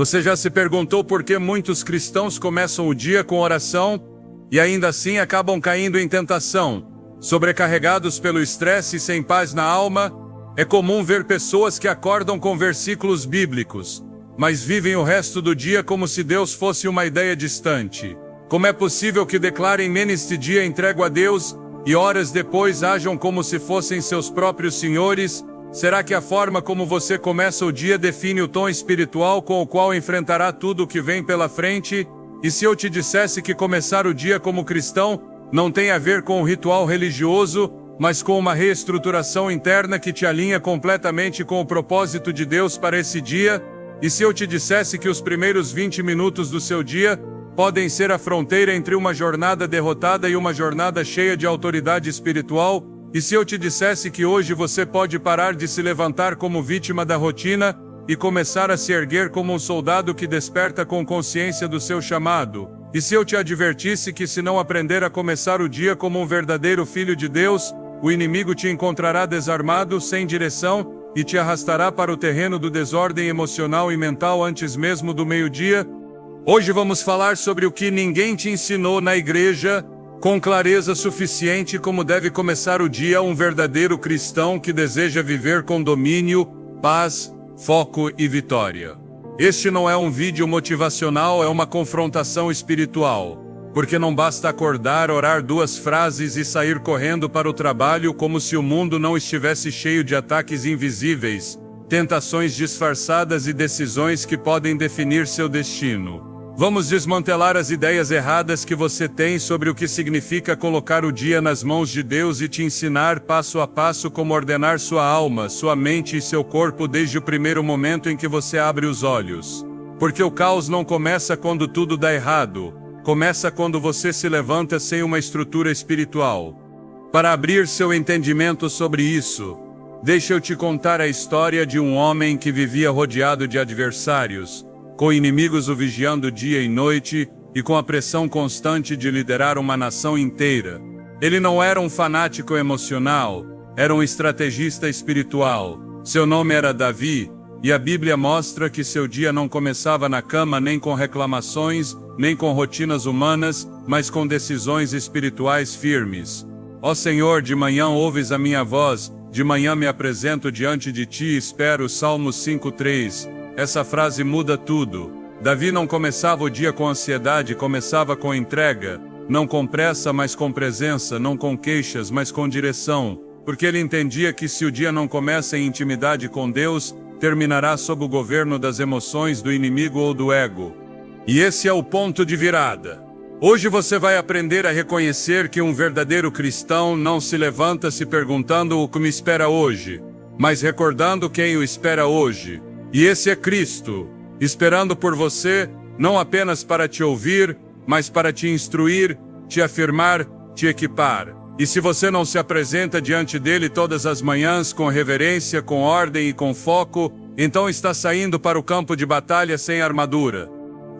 Você já se perguntou por que muitos cristãos começam o dia com oração e ainda assim acabam caindo em tentação? Sobrecarregados pelo estresse e sem paz na alma, é comum ver pessoas que acordam com versículos bíblicos, mas vivem o resto do dia como se Deus fosse uma ideia distante. Como é possível que declarem neste dia entrego a Deus e horas depois ajam como se fossem seus próprios senhores? Será que a forma como você começa o dia define o tom espiritual com o qual enfrentará tudo o que vem pela frente? E se eu te dissesse que começar o dia como cristão não tem a ver com um ritual religioso, mas com uma reestruturação interna que te alinha completamente com o propósito de Deus para esse dia? E se eu te dissesse que os primeiros 20 minutos do seu dia podem ser a fronteira entre uma jornada derrotada e uma jornada cheia de autoridade espiritual? E se eu te dissesse que hoje você pode parar de se levantar como vítima da rotina e começar a se erguer como um soldado que desperta com consciência do seu chamado? E se eu te advertisse que se não aprender a começar o dia como um verdadeiro filho de Deus, o inimigo te encontrará desarmado, sem direção, e te arrastará para o terreno do desordem emocional e mental antes mesmo do meio-dia? Hoje vamos falar sobre o que ninguém te ensinou na igreja, com clareza suficiente como deve começar o dia um verdadeiro cristão que deseja viver com domínio, paz, foco e vitória. Este não é um vídeo motivacional, é uma confrontação espiritual. Porque não basta acordar, orar 2 frases e sair correndo para o trabalho como se o mundo não estivesse cheio de ataques invisíveis, tentações disfarçadas e decisões que podem definir seu destino. Vamos desmantelar as ideias erradas que você tem sobre o que significa colocar o dia nas mãos de Deus e te ensinar passo a passo como ordenar sua alma, sua mente e seu corpo desde o primeiro momento em que você abre os olhos. Porque o caos não começa quando tudo dá errado, começa quando você se levanta sem uma estrutura espiritual. Para abrir seu entendimento sobre isso, deixa eu te contar a história de um homem que vivia rodeado de adversários, com inimigos o vigiando dia e noite, e com a pressão constante de liderar uma nação inteira. Ele não era um fanático emocional, era um estrategista espiritual. Seu nome era Davi, e a Bíblia mostra que seu dia não começava na cama nem com reclamações, nem com rotinas humanas, mas com decisões espirituais firmes. Ó Senhor, de manhã ouves a minha voz, de manhã me apresento diante de ti e espero. Salmos 5:3. Essa frase muda tudo. Davi não começava o dia com ansiedade, começava com entrega, não com pressa, mas com presença, não com queixas, mas com direção, porque ele entendia que se o dia não começa em intimidade com Deus, terminará sob o governo das emoções, do inimigo ou do ego. E esse é o ponto de virada. Hoje você vai aprender a reconhecer que um verdadeiro cristão não se levanta se perguntando o que me espera hoje, mas recordando quem o espera hoje. E esse é Cristo, esperando por você, não apenas para te ouvir, mas para te instruir, te afirmar, te equipar. E se você não se apresenta diante dele todas as manhãs com reverência, com ordem e com foco, então está saindo para o campo de batalha sem armadura.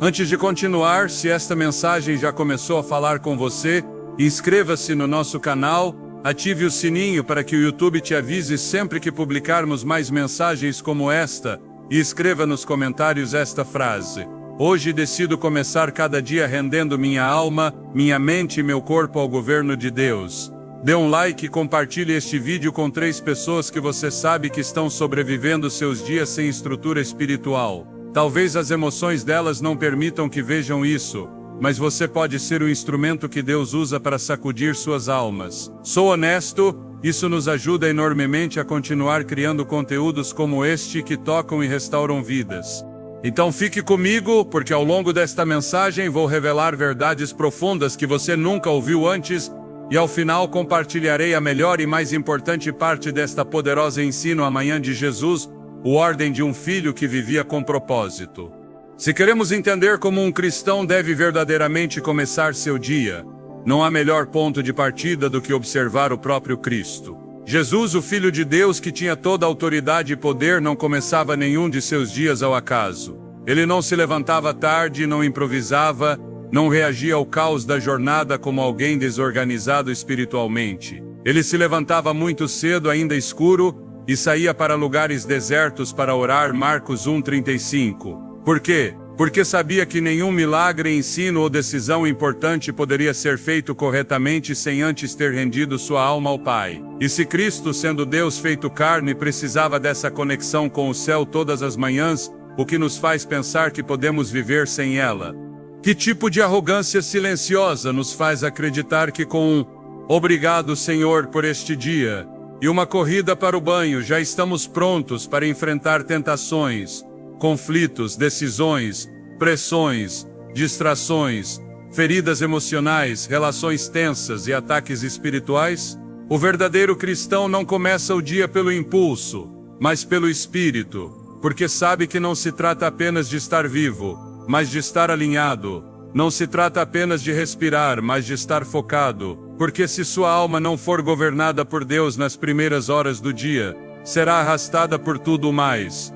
Antes de continuar, se esta mensagem já começou a falar com você, inscreva-se no nosso canal, ative o sininho para que o YouTube te avise sempre que publicarmos mais mensagens como esta, e escreva nos comentários esta frase: hoje decido começar cada dia rendendo minha alma, minha mente e meu corpo ao governo de Deus. Dê um like e compartilhe este vídeo com 3 pessoas que você sabe que estão sobrevivendo seus dias sem estrutura espiritual. Talvez as emoções delas não permitam que vejam isso, mas você pode ser o instrumento que Deus usa para sacudir suas almas. Sou honesto, isso nos ajuda enormemente a continuar criando conteúdos como este que tocam e restauram vidas. Então fique comigo, porque ao longo desta mensagem vou revelar verdades profundas que você nunca ouviu antes, e ao final compartilharei a melhor e mais importante parte desta poderosa ensino amanhã de Jesus, o ordem de um filho que vivia com propósito. Se queremos entender como um cristão deve verdadeiramente começar seu dia, não há melhor ponto de partida do que observar o próprio Cristo. Jesus, o Filho de Deus que tinha toda a autoridade e poder, não começava nenhum de seus dias ao acaso. Ele não se levantava tarde, não improvisava, não reagia ao caos da jornada como alguém desorganizado espiritualmente. Ele se levantava muito cedo, ainda escuro, e saía para lugares desertos para orar. Marcos 1:35. Por quê? Porque sabia que nenhum milagre, ensino ou decisão importante poderia ser feito corretamente sem antes ter rendido sua alma ao Pai. E se Cristo, sendo Deus feito carne, precisava dessa conexão com o céu todas as manhãs, o que nos faz pensar que podemos viver sem ela? Que tipo de arrogância silenciosa nos faz acreditar que com um "Obrigado, Senhor, por este dia" e uma corrida para o banho já estamos prontos para enfrentar tentações, conflitos, decisões, pressões, distrações, feridas emocionais, relações tensas e ataques espirituais? O verdadeiro cristão não começa o dia pelo impulso, mas pelo Espírito, porque sabe que não se trata apenas de estar vivo, mas de estar alinhado. Não se trata apenas de respirar, mas de estar focado, porque se sua alma não for governada por Deus nas primeiras horas do dia, será arrastada por tudo mais.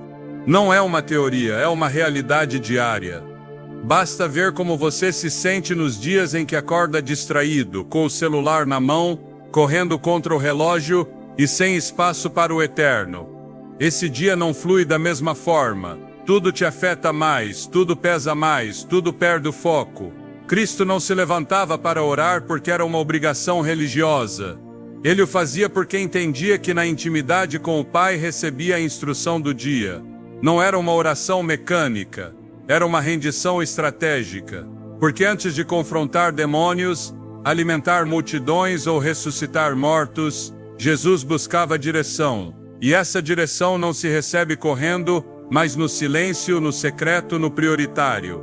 Não é uma teoria, é uma realidade diária. Basta ver como você se sente nos dias em que acorda distraído, com o celular na mão, correndo contra o relógio e sem espaço para o eterno. Esse dia não flui da mesma forma. Tudo te afeta mais, tudo pesa mais, tudo perde o foco. Cristo não se levantava para orar porque era uma obrigação religiosa. Ele o fazia porque entendia que na intimidade com o Pai recebia a instrução do dia. Não era uma oração mecânica, era uma rendição estratégica. Porque antes de confrontar demônios, alimentar multidões ou ressuscitar mortos, Jesus buscava direção. E essa direção não se recebe correndo, mas no silêncio, no secreto, no prioritário.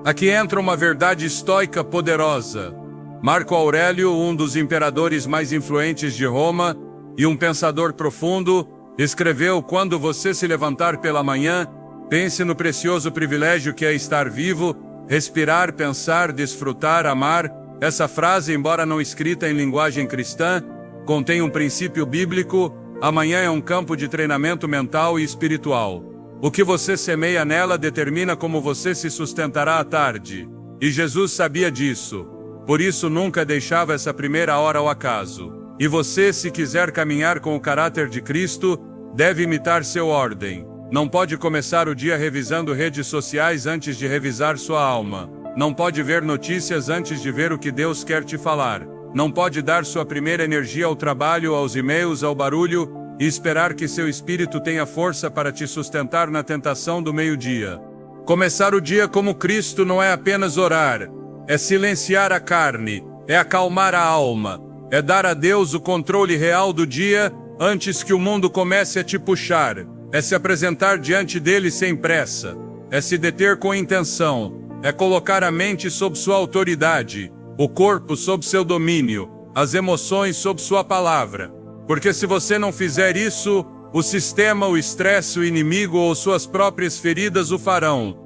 Aqui entra uma verdade estoica poderosa. Marco Aurélio, um dos imperadores mais influentes de Roma, e um pensador profundo, escreveu: quando você se levantar pela manhã, pense no precioso privilégio que é estar vivo, respirar, pensar, desfrutar, amar. Essa frase, embora não escrita em linguagem cristã, contém um princípio bíblico. Amanhã é um campo de treinamento mental e espiritual. O que você semeia nela determina como você se sustentará à tarde. E Jesus sabia disso. Por isso nunca deixava essa primeira hora ao acaso. E você, se quiser caminhar com o caráter de Cristo, deve imitar sua ordem. Não pode começar o dia revisando redes sociais antes de revisar sua alma. Não pode ver notícias antes de ver o que Deus quer te falar. Não pode dar sua primeira energia ao trabalho, aos e-mails, ao barulho, e esperar que seu espírito tenha força para te sustentar na tentação do meio-dia. Começar o dia como Cristo não é apenas orar, é silenciar a carne, é acalmar a alma, é dar a Deus o controle real do dia antes que o mundo comece a te puxar, é se apresentar diante dele sem pressa, é se deter com intenção, é colocar a mente sob sua autoridade, o corpo sob seu domínio, as emoções sob sua palavra. Porque se você não fizer isso, o sistema, o estresse, o inimigo ou suas próprias feridas o farão.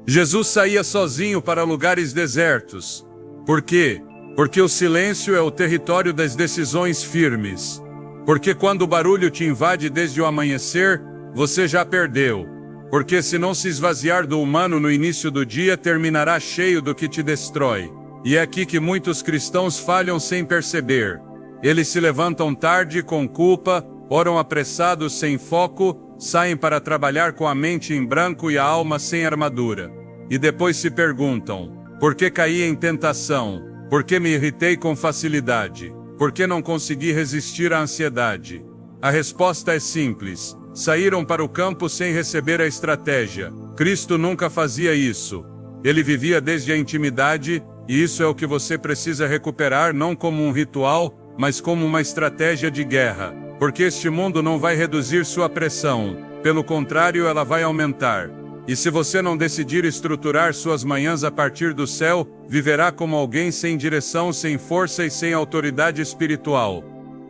Jesus saía sozinho para lugares desertos. Por quê? Porque o silêncio é o território das decisões firmes. Porque quando o barulho te invade desde o amanhecer, você já perdeu. Porque se não se esvaziar do humano no início do dia, terminará cheio do que te destrói. E é aqui que muitos cristãos falham sem perceber. Eles se levantam tarde, com culpa, oram apressados, sem foco, saem para trabalhar com a mente em branco e a alma sem armadura. E depois se perguntam: por que caí em tentação? Por que me irritei com facilidade? Por que não consegui resistir à ansiedade? A resposta é simples: saíram para o campo sem receber a estratégia. Cristo nunca fazia isso. Ele vivia desde a intimidade, e isso é o que você precisa recuperar, não como um ritual, mas como uma estratégia de guerra, porque este mundo não vai reduzir sua pressão, pelo contrário, ela vai aumentar. E se você não decidir estruturar suas manhãs a partir do céu, viverá como alguém sem direção, sem força e sem autoridade espiritual.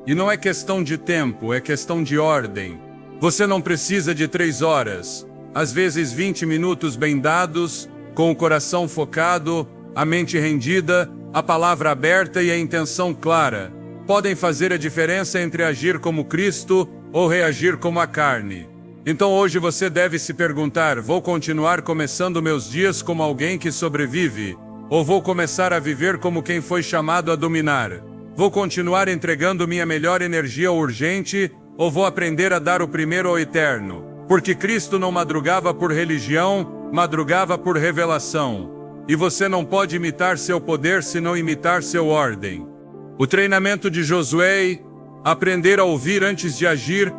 E não é questão de tempo, é questão de ordem. Você não precisa de 3 horas, às vezes 20 minutos bem dados, com o coração focado, a mente rendida, a palavra aberta e a intenção clara, podem fazer a diferença entre agir como Cristo ou reagir como a carne. Então hoje você deve se perguntar: vou continuar começando meus dias como alguém que sobrevive? Ou vou começar a viver como quem foi chamado a dominar? Vou continuar entregando minha melhor energia ao urgente? Ou vou aprender a dar o primeiro ao eterno? Porque Cristo não madrugava por religião, madrugava por revelação. E você não pode imitar seu poder se não imitar seu ordem. O treinamento de Josué, aprender a ouvir antes de agir.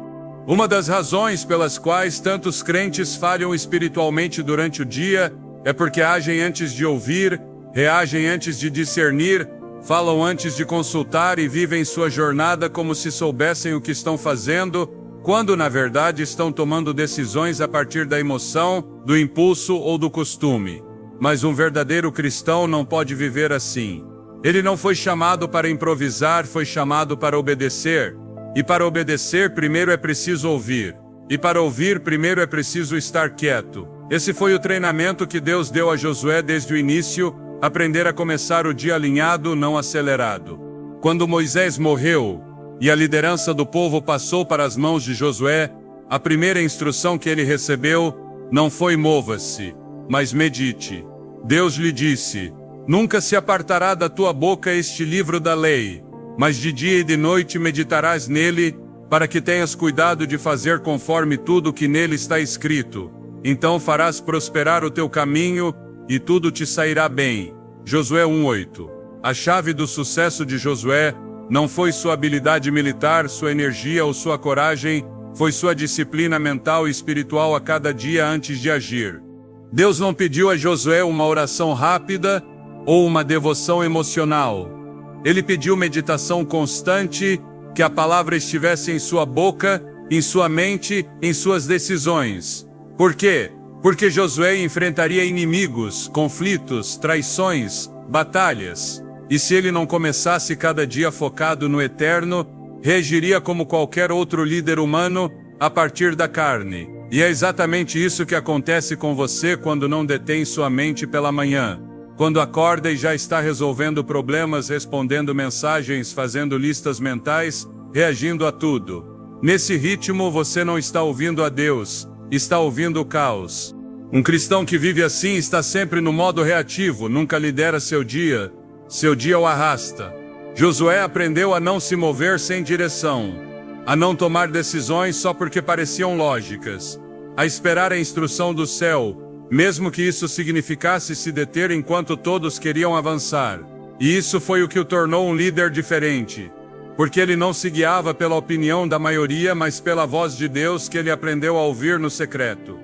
Uma das razões pelas quais tantos crentes falham espiritualmente durante o dia é porque agem antes de ouvir, reagem antes de discernir, falam antes de consultar e vivem sua jornada como se soubessem o que estão fazendo, quando na verdade estão tomando decisões a partir da emoção, do impulso ou do costume. Mas um verdadeiro cristão não pode viver assim. Ele não foi chamado para improvisar, foi chamado para obedecer. E para obedecer, primeiro é preciso ouvir. E para ouvir, primeiro é preciso estar quieto. Esse foi o treinamento que Deus deu a Josué desde o início, aprender a começar o dia alinhado, não acelerado. Quando Moisés morreu e a liderança do povo passou para as mãos de Josué, a primeira instrução que ele recebeu não foi mova-se, mas medite. Deus lhe disse: nunca se apartará da tua boca este livro da lei, mas de dia e de noite meditarás nele, para que tenhas cuidado de fazer conforme tudo que nele está escrito. Então farás prosperar o teu caminho, e tudo te sairá bem. Josué 1:8. A chave do sucesso de Josué não foi sua habilidade militar, sua energia ou sua coragem, foi sua disciplina mental e espiritual a cada dia antes de agir. Deus não pediu a Josué uma oração rápida ou uma devoção emocional. Ele pediu meditação constante, que a palavra estivesse em sua boca, em sua mente, em suas decisões. Por quê? Porque Josué enfrentaria inimigos, conflitos, traições, batalhas. E se ele não começasse cada dia focado no eterno, reagiria como qualquer outro líder humano, a partir da carne. E é exatamente isso que acontece com você quando não detém sua mente pela manhã. Quando acorda e já está resolvendo problemas, respondendo mensagens, fazendo listas mentais, reagindo a tudo. Nesse ritmo você não está ouvindo a Deus, está ouvindo o caos. Um cristão que vive assim está sempre no modo reativo, nunca lidera seu dia o arrasta. Josué aprendeu a não se mover sem direção, a não tomar decisões só porque pareciam lógicas, a esperar a instrução do céu, mesmo que isso significasse se deter enquanto todos queriam avançar. E isso foi o que o tornou um líder diferente, porque ele não se guiava pela opinião da maioria, mas pela voz de Deus que ele aprendeu a ouvir no secreto.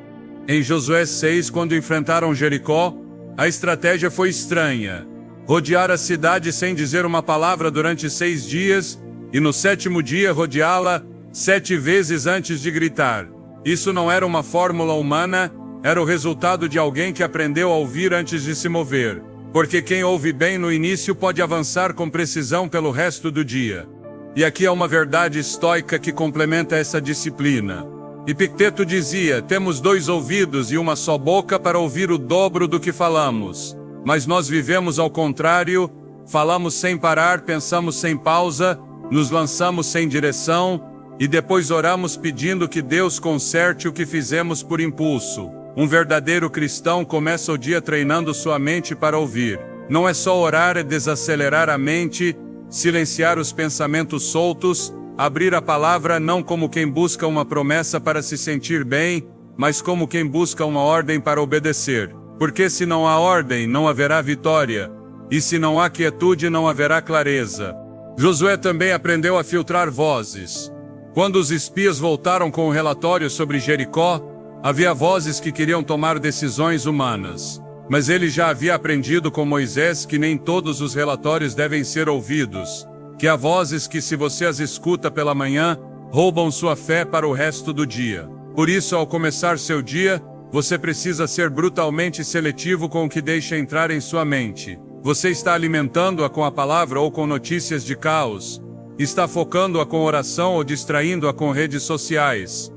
Em Josué 6, quando enfrentaram Jericó, a estratégia foi estranha. Rodear a cidade sem dizer uma palavra durante 6 dias, e no 7º dia rodeá-la 7 vezes antes de gritar. Isso não era uma fórmula humana, era o resultado de alguém que aprendeu a ouvir antes de se mover. Porque quem ouve bem no início pode avançar com precisão pelo resto do dia. E aqui há uma verdade estoica que complementa essa disciplina. Epicteto dizia: temos 2 ouvidos e uma só boca para ouvir o dobro do que falamos. Mas nós vivemos ao contrário, falamos sem parar, pensamos sem pausa, nos lançamos sem direção, e depois oramos pedindo que Deus conserte o que fizemos por impulso. Um verdadeiro cristão começa o dia treinando sua mente para ouvir. Não é só orar, é desacelerar a mente, silenciar os pensamentos soltos, abrir a palavra não como quem busca uma promessa para se sentir bem, mas como quem busca uma ordem para obedecer. Porque se não há ordem, não haverá vitória, e se não há quietude, não haverá clareza. Josué também aprendeu a filtrar vozes. Quando os espias voltaram com o relatório sobre Jericó, havia vozes que queriam tomar decisões humanas. Mas ele já havia aprendido com Moisés que nem todos os relatórios devem ser ouvidos, que há vozes que, se você as escuta pela manhã, roubam sua fé para o resto do dia. Por isso, ao começar seu dia, você precisa ser brutalmente seletivo com o que deixa entrar em sua mente. Você está alimentando-a com a palavra ou com notícias de caos? Está focando-a com oração ou distraindo-a com redes sociais?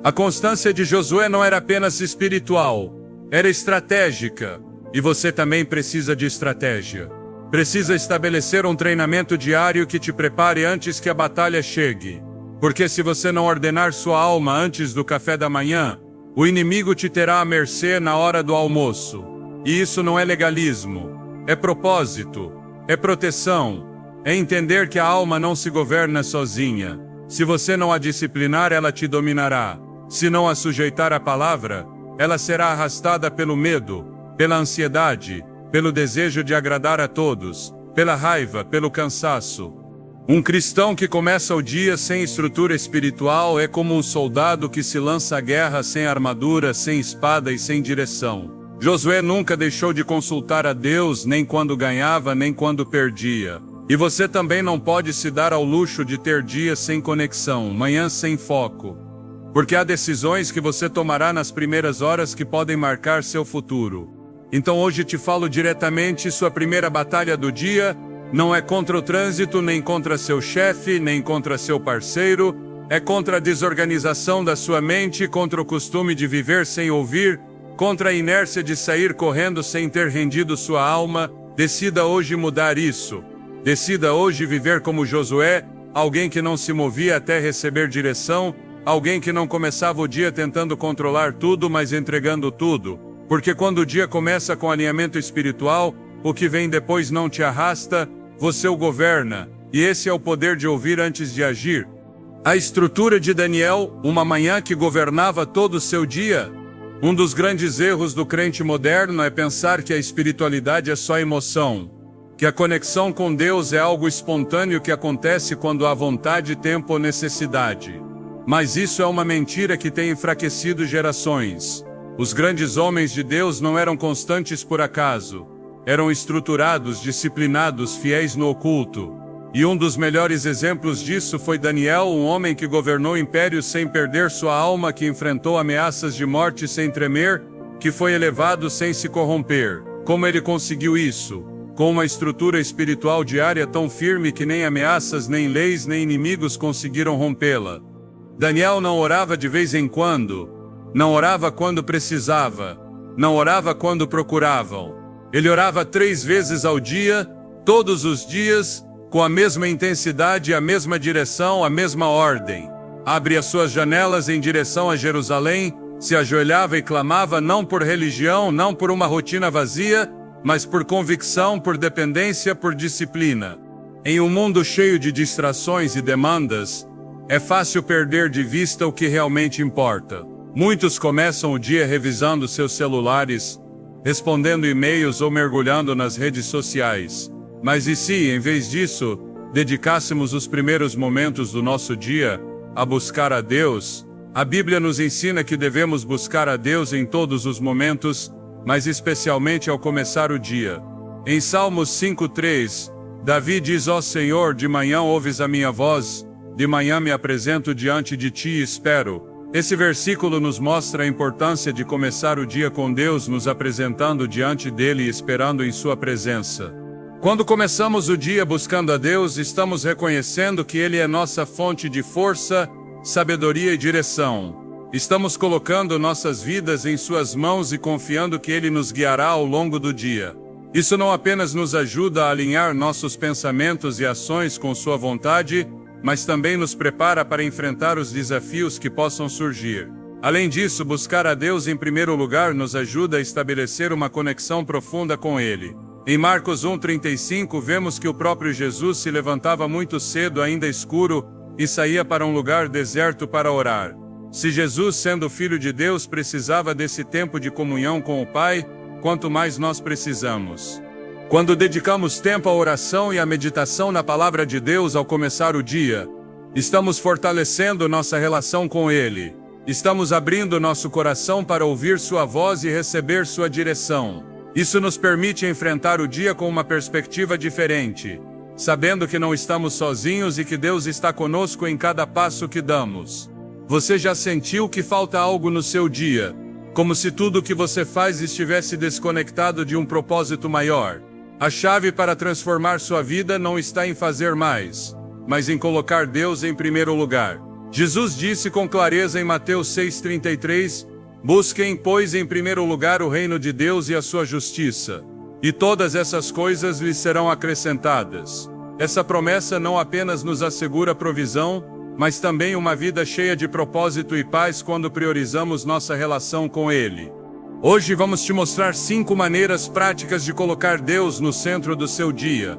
A constância de Josué não era apenas espiritual, era estratégica. E você também precisa de estratégia. Precisa estabelecer um treinamento diário que te prepare antes que a batalha chegue. Porque se você não ordenar sua alma antes do café da manhã, o inimigo te terá à mercê na hora do almoço. E isso não é legalismo, é propósito, é proteção, é entender que a alma não se governa sozinha. Se você não a disciplinar, ela te dominará. Se não a sujeitar à palavra, ela será arrastada pelo medo, pela ansiedade, pelo desejo de agradar a todos, pela raiva, pelo cansaço. Um cristão que começa o dia sem estrutura espiritual é como um soldado que se lança à guerra sem armadura, sem espada e sem direção. Josué nunca deixou de consultar a Deus, nem quando ganhava, nem quando perdia. E você também não pode se dar ao luxo de ter dias sem conexão, manhãs sem foco. Porque há decisões que você tomará nas primeiras horas que podem marcar seu futuro. Então hoje te falo diretamente, sua primeira batalha do dia não é contra o trânsito, nem contra seu chefe, nem contra seu parceiro, é contra a desorganização da sua mente, contra o costume de viver sem ouvir, contra a inércia de sair correndo sem ter rendido sua alma. Decida hoje mudar isso. Decida hoje viver como Josué, alguém que não se movia até receber direção, alguém que não começava o dia tentando controlar tudo, mas entregando tudo. Porque quando o dia começa com alinhamento espiritual, o que vem depois não te arrasta, você o governa, e esse é o poder de ouvir antes de agir. A estrutura de Daniel, uma manhã que governava todo o seu dia. Um dos grandes erros do crente moderno é pensar que a espiritualidade é só emoção, que a conexão com Deus é algo espontâneo que acontece quando há vontade, tempo ou necessidade. Mas isso é uma mentira que tem enfraquecido gerações. Os grandes homens de Deus não eram constantes por acaso. Eram estruturados, disciplinados, fiéis no oculto. E um dos melhores exemplos disso foi Daniel, um homem que governou impérios sem perder sua alma, que enfrentou ameaças de morte sem tremer, que foi elevado sem se corromper. Como ele conseguiu isso? Com uma estrutura espiritual diária tão firme que nem ameaças, nem leis, nem inimigos conseguiram rompê-la. Daniel não orava de vez em quando, não orava quando precisava, não orava quando procuravam. Ele orava 3 vezes ao dia, todos os dias, com a mesma intensidade, a mesma direção, a mesma ordem. Abria suas janelas em direção a Jerusalém, se ajoelhava e clamava não por religião, não por uma rotina vazia, mas por convicção, por dependência, por disciplina. Em um mundo cheio de distrações e demandas, é fácil perder de vista o que realmente importa. Muitos começam o dia revisando seus celulares, respondendo e-mails ou mergulhando nas redes sociais. Mas e se, em vez disso, dedicássemos os primeiros momentos do nosso dia a buscar a Deus? A Bíblia nos ensina que devemos buscar a Deus em todos os momentos, mas especialmente ao começar o dia. Em Salmos 5:3, Davi diz: Ó Senhor, de manhã ouves a minha voz, de manhã me apresento diante de ti e espero. Esse versículo nos mostra a importância de começar o dia com Deus, nos apresentando diante dele e esperando em sua presença. Quando começamos o dia buscando a Deus, estamos reconhecendo que Ele é nossa fonte de força, sabedoria e direção. Estamos colocando nossas vidas em suas mãos e confiando que Ele nos guiará ao longo do dia. Isso não apenas nos ajuda a alinhar nossos pensamentos e ações com sua vontade, mas também nos prepara para enfrentar os desafios que possam surgir. Além disso, buscar a Deus em primeiro lugar nos ajuda a estabelecer uma conexão profunda com Ele. Em Marcos 1:35 vemos que o próprio Jesus se levantava muito cedo, ainda escuro, e saía para um lugar deserto para orar. Se Jesus, sendo Filho de Deus, precisava desse tempo de comunhão com o Pai, quanto mais nós precisamos. Quando dedicamos tempo à oração e à meditação na Palavra de Deus ao começar o dia, estamos fortalecendo nossa relação com Ele. Estamos abrindo nosso coração para ouvir sua voz e receber sua direção. Isso nos permite enfrentar o dia com uma perspectiva diferente, sabendo que não estamos sozinhos e que Deus está conosco em cada passo que damos. Você já sentiu que falta algo no seu dia, como se tudo o que você faz estivesse desconectado de um propósito maior? A chave para transformar sua vida não está em fazer mais, mas em colocar Deus em primeiro lugar. Jesus disse com clareza em Mateus 6:33, busquem, pois, em primeiro lugar o reino de Deus e a sua justiça, e todas essas coisas lhes serão acrescentadas. Essa promessa não apenas nos assegura provisão, mas também uma vida cheia de propósito e paz quando priorizamos nossa relação com Ele. Hoje vamos te mostrar 5 maneiras práticas de colocar Deus no centro do seu dia,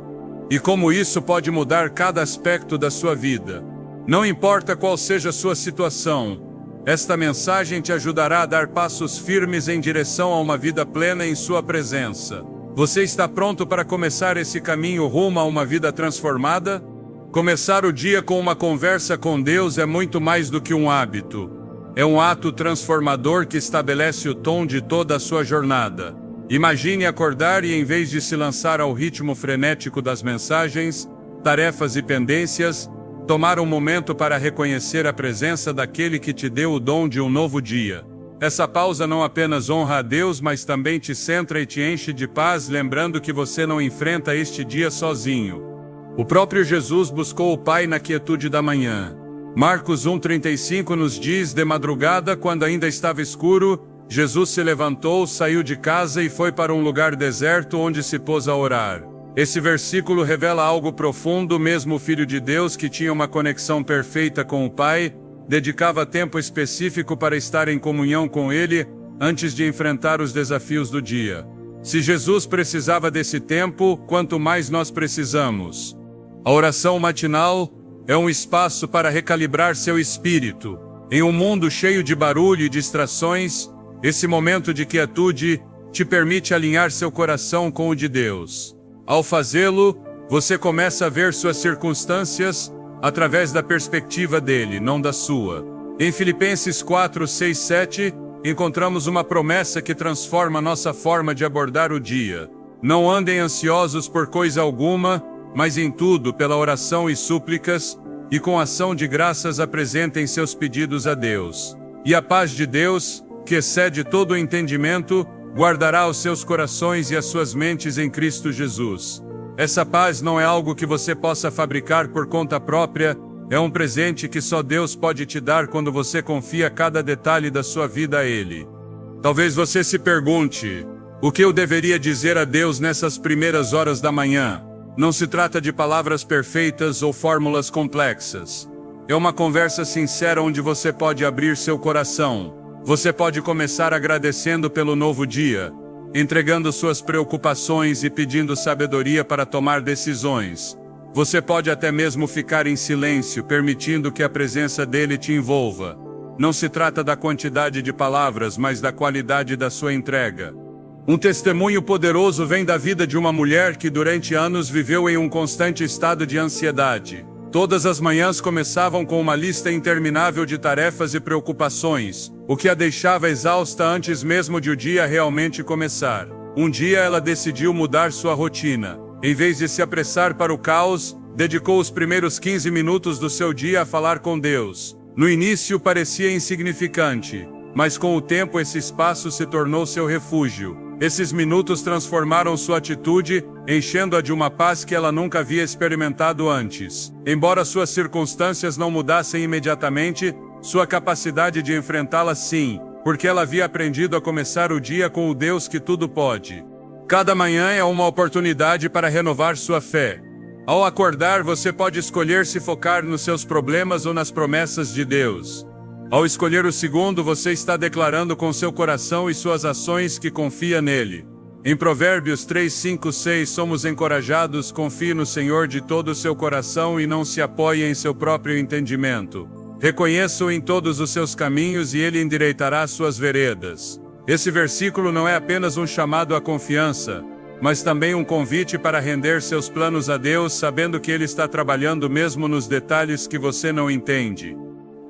e como isso pode mudar cada aspecto da sua vida. Não importa qual seja a sua situação, Esta mensagem te ajudará a dar passos firmes em direção a uma vida plena em sua presença. Você está pronto para começar esse caminho rumo a uma vida transformada? Começar o dia com uma conversa com Deus é muito mais do que um hábito. É um ato transformador que estabelece o tom de toda a sua jornada. Imagine acordar e, em vez de se lançar ao ritmo frenético das mensagens, tarefas e pendências, tomar um momento para reconhecer a presença daquele que te deu o dom de um novo dia. Essa pausa não apenas honra a Deus, mas também te centra e te enche de paz, lembrando que você não enfrenta este dia sozinho. O próprio Jesus buscou o Pai na quietude da manhã. Marcos 1,35 nos diz: de madrugada, quando ainda estava escuro, Jesus se levantou, saiu de casa e foi para um lugar deserto onde se pôs a orar. Esse versículo revela algo profundo. Mesmo o Filho de Deus, que tinha uma conexão perfeita com o Pai, dedicava tempo específico para estar em comunhão com Ele antes de enfrentar os desafios do dia. Se Jesus precisava desse tempo, quanto mais nós precisamos. A oração matinal é um espaço para recalibrar seu espírito. Em um mundo cheio de barulho e distrações, esse momento de quietude te permite alinhar seu coração com o de Deus. Ao fazê-lo, você começa a ver suas circunstâncias através da perspectiva dele, não da sua. Em Filipenses 4, 6, 7, encontramos uma promessa que transforma nossa forma de abordar o dia. Não andem ansiosos por coisa alguma, mas em tudo, pela oração e súplicas, e com ação de graças apresentem seus pedidos a Deus. E a paz de Deus, que excede todo o entendimento, guardará os seus corações e as suas mentes em Cristo Jesus. Essa paz não é algo que você possa fabricar por conta própria, é um presente que só Deus pode te dar quando você confia cada detalhe da sua vida a Ele. Talvez você se pergunte: o que eu deveria dizer a Deus nessas primeiras horas da manhã? Não se trata de palavras perfeitas ou fórmulas complexas. É uma conversa sincera onde você pode abrir seu coração. Você pode começar agradecendo pelo novo dia, entregando suas preocupações e pedindo sabedoria para tomar decisões. Você pode até mesmo ficar em silêncio, permitindo que a presença dele te envolva. Não se trata da quantidade de palavras, mas da qualidade da sua entrega. Um testemunho poderoso vem da vida de uma mulher que durante anos viveu em um constante estado de ansiedade. Todas as manhãs começavam com uma lista interminável de tarefas e preocupações, o que a deixava exausta antes mesmo de o dia realmente começar. Um dia ela decidiu mudar sua rotina. Em vez de se apressar para o caos, dedicou os primeiros 15 minutos do seu dia a falar com Deus. No início parecia insignificante, mas com o tempo esse espaço se tornou seu refúgio. Esses minutos transformaram sua atitude, enchendo-a de uma paz que ela nunca havia experimentado antes. Embora suas circunstâncias não mudassem imediatamente, sua capacidade de enfrentá-las sim, porque ela havia aprendido a começar o dia com o Deus que tudo pode. Cada manhã é uma oportunidade para renovar sua fé. Ao acordar, você pode escolher se focar nos seus problemas ou nas promessas de Deus. Ao escolher o segundo, você está declarando com seu coração e suas ações que confia nele. Em Provérbios 3, 5, 6 somos encorajados: confie no Senhor de todo o seu coração e não se apoie em seu próprio entendimento. Reconheça-o em todos os seus caminhos e ele endireitará suas veredas. Esse versículo não é apenas um chamado à confiança, mas também um convite para render seus planos a Deus, sabendo que Ele está trabalhando mesmo nos detalhes que você não entende.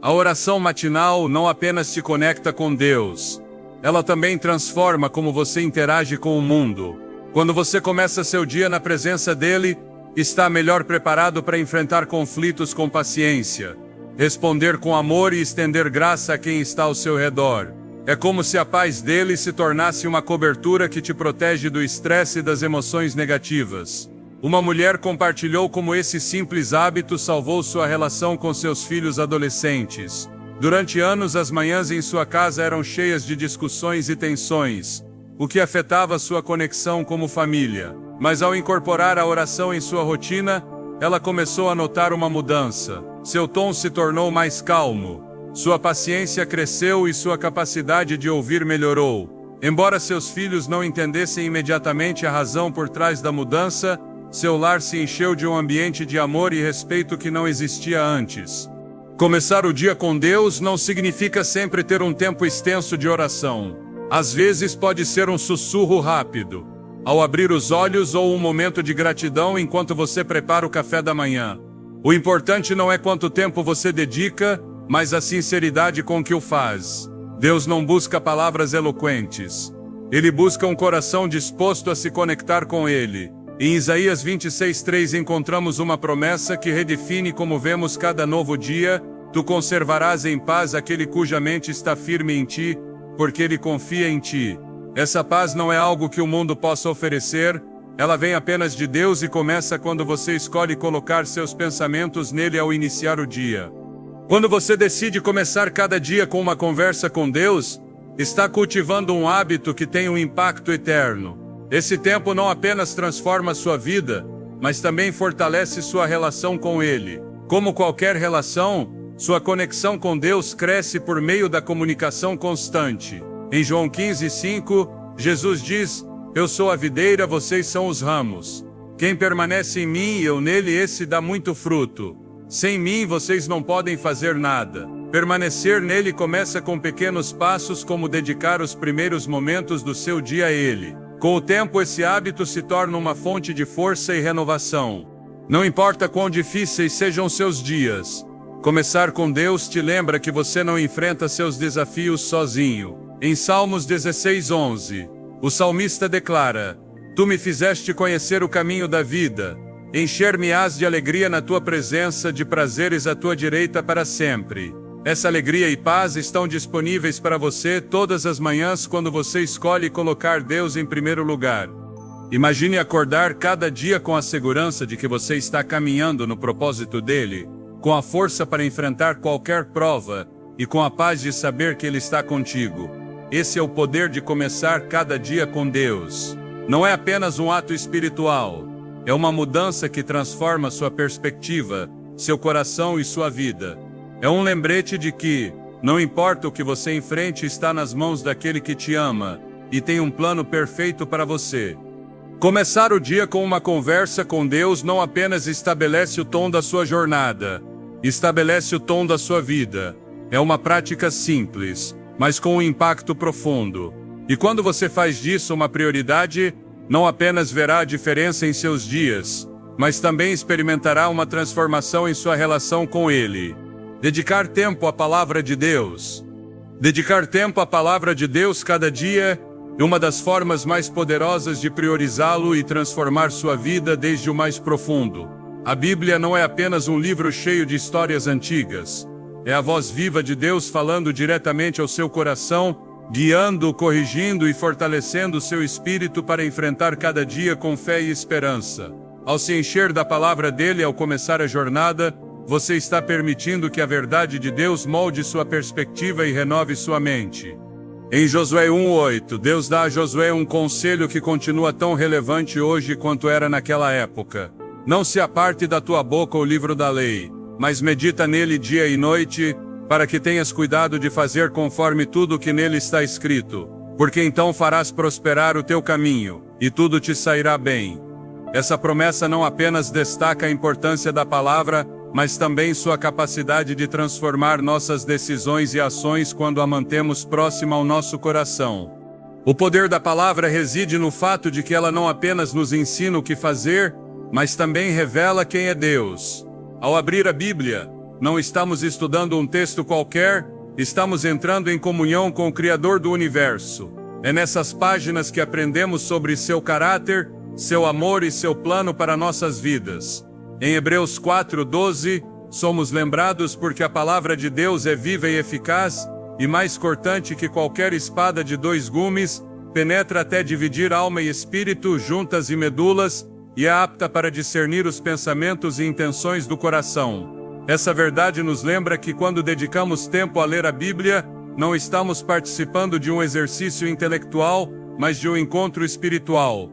A oração matinal não apenas te conecta com Deus, ela também transforma como você interage com o mundo. Quando você começa seu dia na presença dEle, está melhor preparado para enfrentar conflitos com paciência, responder com amor e estender graça a quem está ao seu redor. É como se a paz dele se tornasse uma cobertura que te protege do estresse e das emoções negativas. Uma mulher compartilhou como esse simples hábito salvou sua relação com seus filhos adolescentes. Durante anos, as manhãs em sua casa eram cheias de discussões e tensões, o que afetava sua conexão como família. Mas ao incorporar a oração em sua rotina, ela começou a notar uma mudança. Seu tom se tornou mais calmo. Sua paciência cresceu e sua capacidade de ouvir melhorou. Embora seus filhos não entendessem imediatamente a razão por trás da mudança, seu lar se encheu de um ambiente de amor e respeito que não existia antes. Começar o dia com Deus não significa sempre ter um tempo extenso de oração. Às vezes pode ser um sussurro rápido, ao abrir os olhos, ou um momento de gratidão enquanto você prepara o café da manhã. O importante não é quanto tempo você dedica, mas a sinceridade com que o faz. Deus não busca palavras eloquentes. Ele busca um coração disposto a se conectar com Ele. Em Isaías 26:3 encontramos uma promessa que redefine como vemos cada novo dia: tu conservarás em paz aquele cuja mente está firme em ti, porque ele confia em ti. Essa paz não é algo que o mundo possa oferecer, ela vem apenas de Deus e começa quando você escolhe colocar seus pensamentos nele ao iniciar o dia. Quando você decide começar cada dia com uma conversa com Deus, está cultivando um hábito que tem um impacto eterno. Esse tempo não apenas transforma sua vida, mas também fortalece sua relação com Ele. Como qualquer relação, sua conexão com Deus cresce por meio da comunicação constante. Em João 15:5, Jesus diz: eu sou a videira, vocês são os ramos. Quem permanece em mim e eu nele, esse dá muito fruto. Sem mim vocês não podem fazer nada. Permanecer nele começa com pequenos passos, como dedicar os primeiros momentos do seu dia a Ele. Com o tempo, esse hábito se torna uma fonte de força e renovação. Não importa quão difíceis sejam seus dias, começar com Deus te lembra que você não enfrenta seus desafios sozinho. Em Salmos 16:11, o salmista declara: tu me fizeste conhecer o caminho da vida. Encher-me-ás de alegria na tua presença, de prazeres à tua direita para sempre. Essa alegria e paz estão disponíveis para você todas as manhãs quando você escolhe colocar Deus em primeiro lugar. Imagine acordar cada dia com a segurança de que você está caminhando no propósito dele, com a força para enfrentar qualquer prova e com a paz de saber que ele está contigo. Esse é o poder de começar cada dia com Deus. Não é apenas um ato espiritual, é uma mudança que transforma sua perspectiva, seu coração e sua vida. É um lembrete de que, não importa o que você enfrente, está nas mãos daquele que te ama e tem um plano perfeito para você. Começar o dia com uma conversa com Deus não apenas estabelece o tom da sua jornada, estabelece o tom da sua vida. É uma prática simples, mas com um impacto profundo. E quando você faz disso uma prioridade, não apenas verá a diferença em seus dias, mas também experimentará uma transformação em sua relação com Ele. Dedicar tempo à Palavra de Deus. Dedicar tempo à Palavra de Deus cada dia é uma das formas mais poderosas de priorizá-lo e transformar sua vida desde o mais profundo. A Bíblia não é apenas um livro cheio de histórias antigas. É a voz viva de Deus falando diretamente ao seu coração, guiando, corrigindo e fortalecendo seu espírito para enfrentar cada dia com fé e esperança. Ao se encher da palavra dele ao começar a jornada, você está permitindo que a verdade de Deus molde sua perspectiva e renove sua mente. Em Josué 1:8, Deus dá a Josué um conselho que continua tão relevante hoje quanto era naquela época. Não se aparte da tua boca o livro da lei, mas medita nele dia e noite, para que tenhas cuidado de fazer conforme tudo o que nele está escrito, porque então farás prosperar o teu caminho, e tudo te sairá bem. Essa promessa não apenas destaca a importância da palavra, mas também sua capacidade de transformar nossas decisões e ações quando a mantemos próxima ao nosso coração. O poder da palavra reside no fato de que ela não apenas nos ensina o que fazer, mas também revela quem é Deus. Ao abrir a Bíblia, não estamos estudando um texto qualquer, estamos entrando em comunhão com o Criador do Universo. É nessas páginas que aprendemos sobre seu caráter, seu amor e seu plano para nossas vidas. Em Hebreus 4:12, somos lembrados porque a palavra de Deus é viva e eficaz, e mais cortante que qualquer espada de 2 gumes, penetra até dividir alma e espírito, juntas e medulas, e é apta para discernir os pensamentos e intenções do coração. Essa verdade nos lembra que quando dedicamos tempo a ler a Bíblia, não estamos participando de um exercício intelectual, mas de um encontro espiritual.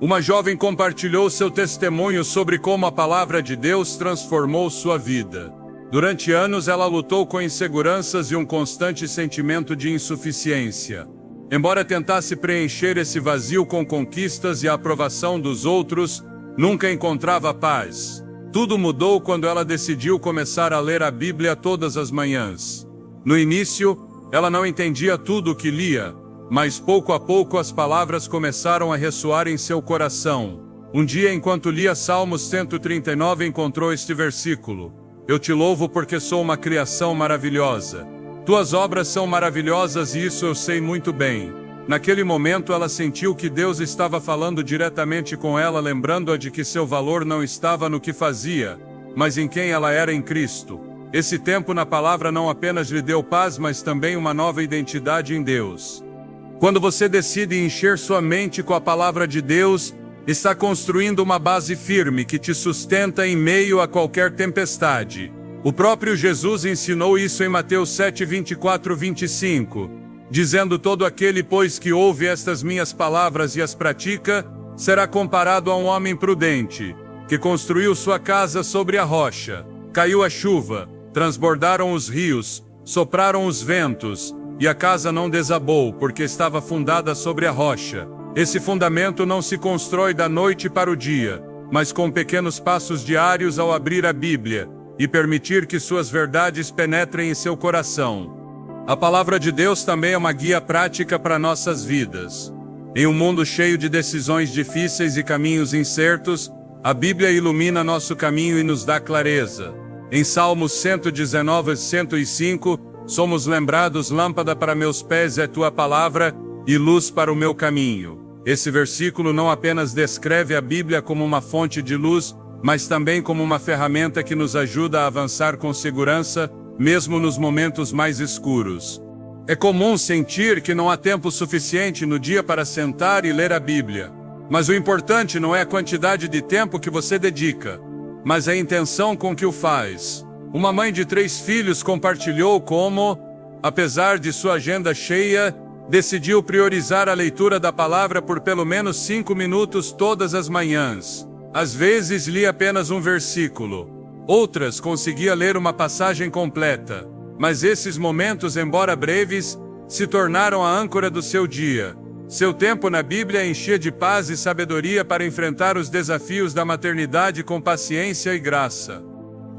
Uma jovem compartilhou seu testemunho sobre como a palavra de Deus transformou sua vida. Durante anos ela lutou com inseguranças e um constante sentimento de insuficiência. Embora tentasse preencher esse vazio com conquistas e a aprovação dos outros, nunca encontrava paz. Tudo mudou quando ela decidiu começar a ler a Bíblia todas as manhãs. No início, ela não entendia tudo o que lia, mas pouco a pouco as palavras começaram a ressoar em seu coração. Um dia, enquanto lia Salmos 139, encontrou este versículo: Eu te louvo porque sou uma criação maravilhosa. Tuas obras são maravilhosas e isso eu sei muito bem. Naquele momento ela sentiu que Deus estava falando diretamente com ela, lembrando-a de que seu valor não estava no que fazia, mas em quem ela era em Cristo. Esse tempo na palavra não apenas lhe deu paz, mas também uma nova identidade em Deus. Quando você decide encher sua mente com a palavra de Deus, está construindo uma base firme que te sustenta em meio a qualquer tempestade. O próprio Jesus ensinou isso em Mateus 7:24-25, dizendo: Todo aquele, pois, que ouve estas minhas palavras e as pratica, será comparado a um homem prudente, que construiu sua casa sobre a rocha. Caiu a chuva, transbordaram os rios, sopraram os ventos, e a casa não desabou, porque estava fundada sobre a rocha. Esse fundamento não se constrói da noite para o dia, mas com pequenos passos diários ao abrir a Bíblia e permitir que suas verdades penetrem em seu coração. A palavra de Deus também é uma guia prática para nossas vidas. Em um mundo cheio de decisões difíceis e caminhos incertos, a Bíblia ilumina nosso caminho e nos dá clareza. Em Salmos 119:105, somos lembrados: Lâmpada para meus pés é tua palavra e luz para o meu caminho. Esse versículo não apenas descreve a Bíblia como uma fonte de luz, mas também como uma ferramenta que nos ajuda a avançar com segurança, mesmo nos momentos mais escuros. É comum sentir que não há tempo suficiente no dia para sentar e ler a Bíblia. Mas o importante não é a quantidade de tempo que você dedica, mas a intenção com que o faz. Uma mãe de 3 filhos compartilhou como, apesar de sua agenda cheia, decidiu priorizar a leitura da palavra por pelo menos 5 minutos todas as manhãs. Às vezes lia apenas um versículo. Outras conseguia ler uma passagem completa. Mas esses momentos, embora breves, se tornaram a âncora do seu dia. Seu tempo na Bíblia enchia de paz e sabedoria para enfrentar os desafios da maternidade com paciência e graça.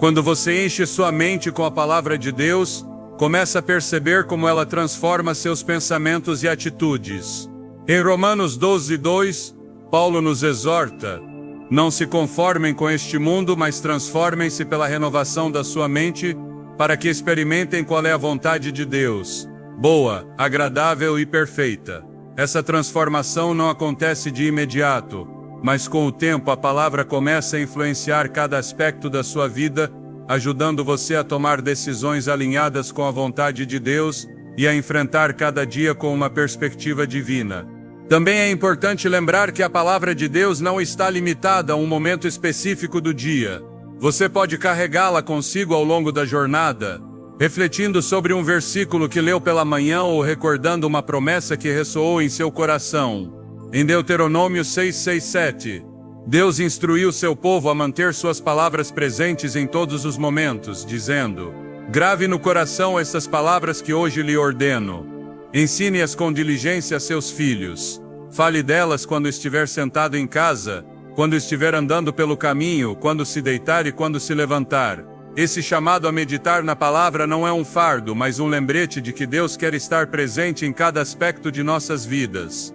Quando você enche sua mente com a palavra de Deus, começa a perceber como ela transforma seus pensamentos e atitudes. Em Romanos 12:2, Paulo nos exorta: Não se conformem com este mundo, mas transformem-se pela renovação da sua mente, para que experimentem qual é a vontade de Deus, boa, agradável e perfeita. Essa transformação não acontece de imediato, mas com o tempo a palavra começa a influenciar cada aspecto da sua vida, ajudando você a tomar decisões alinhadas com a vontade de Deus e a enfrentar cada dia com uma perspectiva divina. Também é importante lembrar que a palavra de Deus não está limitada a um momento específico do dia. Você pode carregá-la consigo ao longo da jornada, refletindo sobre um versículo que leu pela manhã ou recordando uma promessa que ressoou em seu coração. Em Deuteronômio 6:6-7, Deus instruiu seu povo a manter suas palavras presentes em todos os momentos, dizendo: Grave no coração estas palavras que hoje lhe ordeno. Ensine-as com diligência a seus filhos. Fale delas quando estiver sentado em casa, quando estiver andando pelo caminho, quando se deitar e quando se levantar. Esse chamado a meditar na palavra não é um fardo, mas um lembrete de que Deus quer estar presente em cada aspecto de nossas vidas.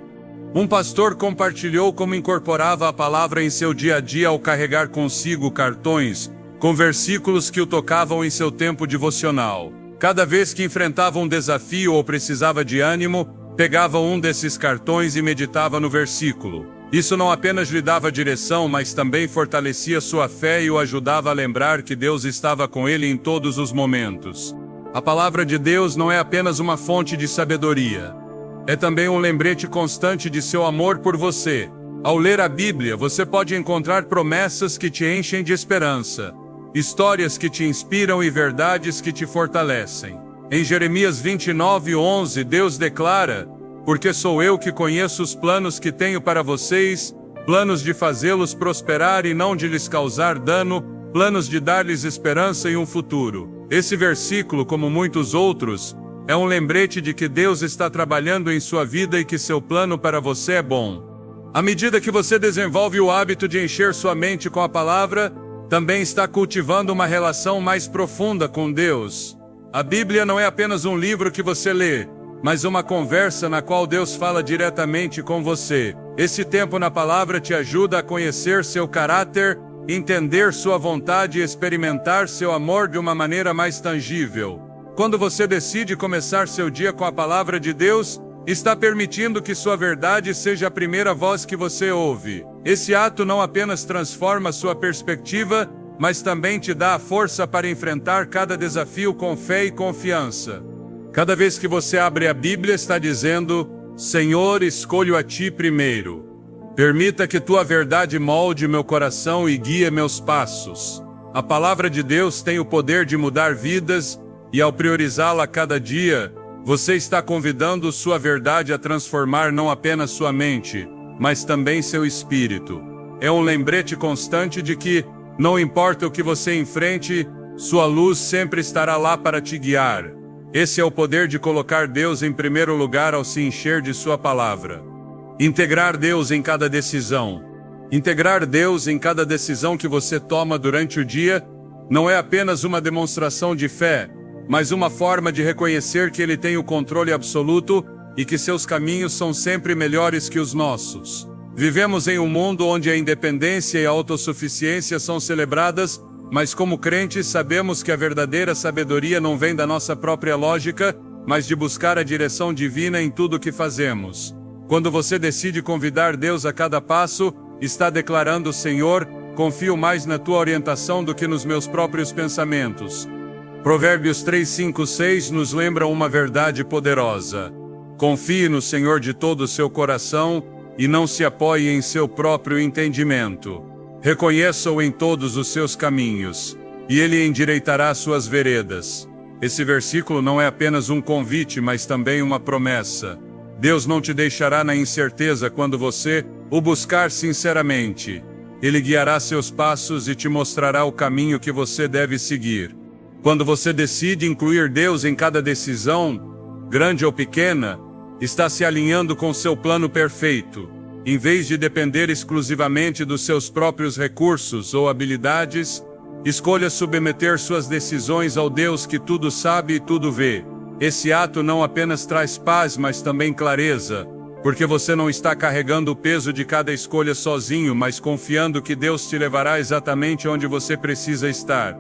Um pastor compartilhou como incorporava a palavra em seu dia a dia ao carregar consigo cartões com versículos que o tocavam em seu tempo devocional. Cada vez que enfrentava um desafio ou precisava de ânimo, pegava um desses cartões e meditava no versículo. Isso não apenas lhe dava direção, mas também fortalecia sua fé e o ajudava a lembrar que Deus estava com ele em todos os momentos. A palavra de Deus não é apenas uma fonte de sabedoria. É também um lembrete constante de seu amor por você. Ao ler a Bíblia, você pode encontrar promessas que te enchem de esperança, histórias que te inspiram e verdades que te fortalecem. Em Jeremias 29:11, Deus declara: Porque sou eu que conheço os planos que tenho para vocês, planos de fazê-los prosperar e não de lhes causar dano, planos de dar-lhes esperança e um futuro. Esse versículo, como muitos outros, é um lembrete de que Deus está trabalhando em sua vida e que seu plano para você é bom. À medida que você desenvolve o hábito de encher sua mente com a palavra, também está cultivando uma relação mais profunda com Deus. A Bíblia não é apenas um livro que você lê, mas uma conversa na qual Deus fala diretamente com você. Esse tempo na palavra te ajuda a conhecer seu caráter, entender sua vontade e experimentar seu amor de uma maneira mais tangível. Quando você decide começar seu dia com a palavra de Deus, está permitindo que sua verdade seja a primeira voz que você ouve. Esse ato não apenas transforma sua perspectiva, mas também te dá a força para enfrentar cada desafio com fé e confiança. Cada vez que você abre a Bíblia, está dizendo: Senhor, escolho a Ti primeiro. Permita que Tua verdade molde meu coração e guie meus passos. A palavra de Deus tem o poder de mudar vidas, e ao priorizá-la cada dia, você está convidando sua verdade a transformar não apenas sua mente, mas também seu espírito. É um lembrete constante de que, não importa o que você enfrente, sua luz sempre estará lá para te guiar. Esse é o poder de colocar Deus em primeiro lugar ao se encher de sua palavra. Integrar Deus em cada decisão. Integrar Deus em cada decisão que você toma durante o dia não é apenas uma demonstração de fé, mas uma forma de reconhecer que Ele tem o controle absoluto e que seus caminhos são sempre melhores que os nossos. Vivemos em um mundo onde a independência e a autossuficiência são celebradas, mas como crentes sabemos que a verdadeira sabedoria não vem da nossa própria lógica, mas de buscar a direção divina em tudo o que fazemos. Quando você decide convidar Deus a cada passo, está declarando: Senhor, confio mais na Tua orientação do que nos meus próprios pensamentos. Provérbios 3, 5, 6 nos lembra uma verdade poderosa. Confie no Senhor de todo o seu coração e não se apoie em seu próprio entendimento. Reconheça-o em todos os seus caminhos, e Ele endireitará suas veredas. Esse versículo não é apenas um convite, mas também uma promessa. Deus não te deixará na incerteza quando você o buscar sinceramente. Ele guiará seus passos e te mostrará o caminho que você deve seguir. Quando você decide incluir Deus em cada decisão, grande ou pequena, está se alinhando com seu plano perfeito. Em vez de depender exclusivamente dos seus próprios recursos ou habilidades, escolha submeter suas decisões ao Deus que tudo sabe e tudo vê. Esse ato não apenas traz paz, mas também clareza, porque você não está carregando o peso de cada escolha sozinho, mas confiando que Deus te levará exatamente onde você precisa estar.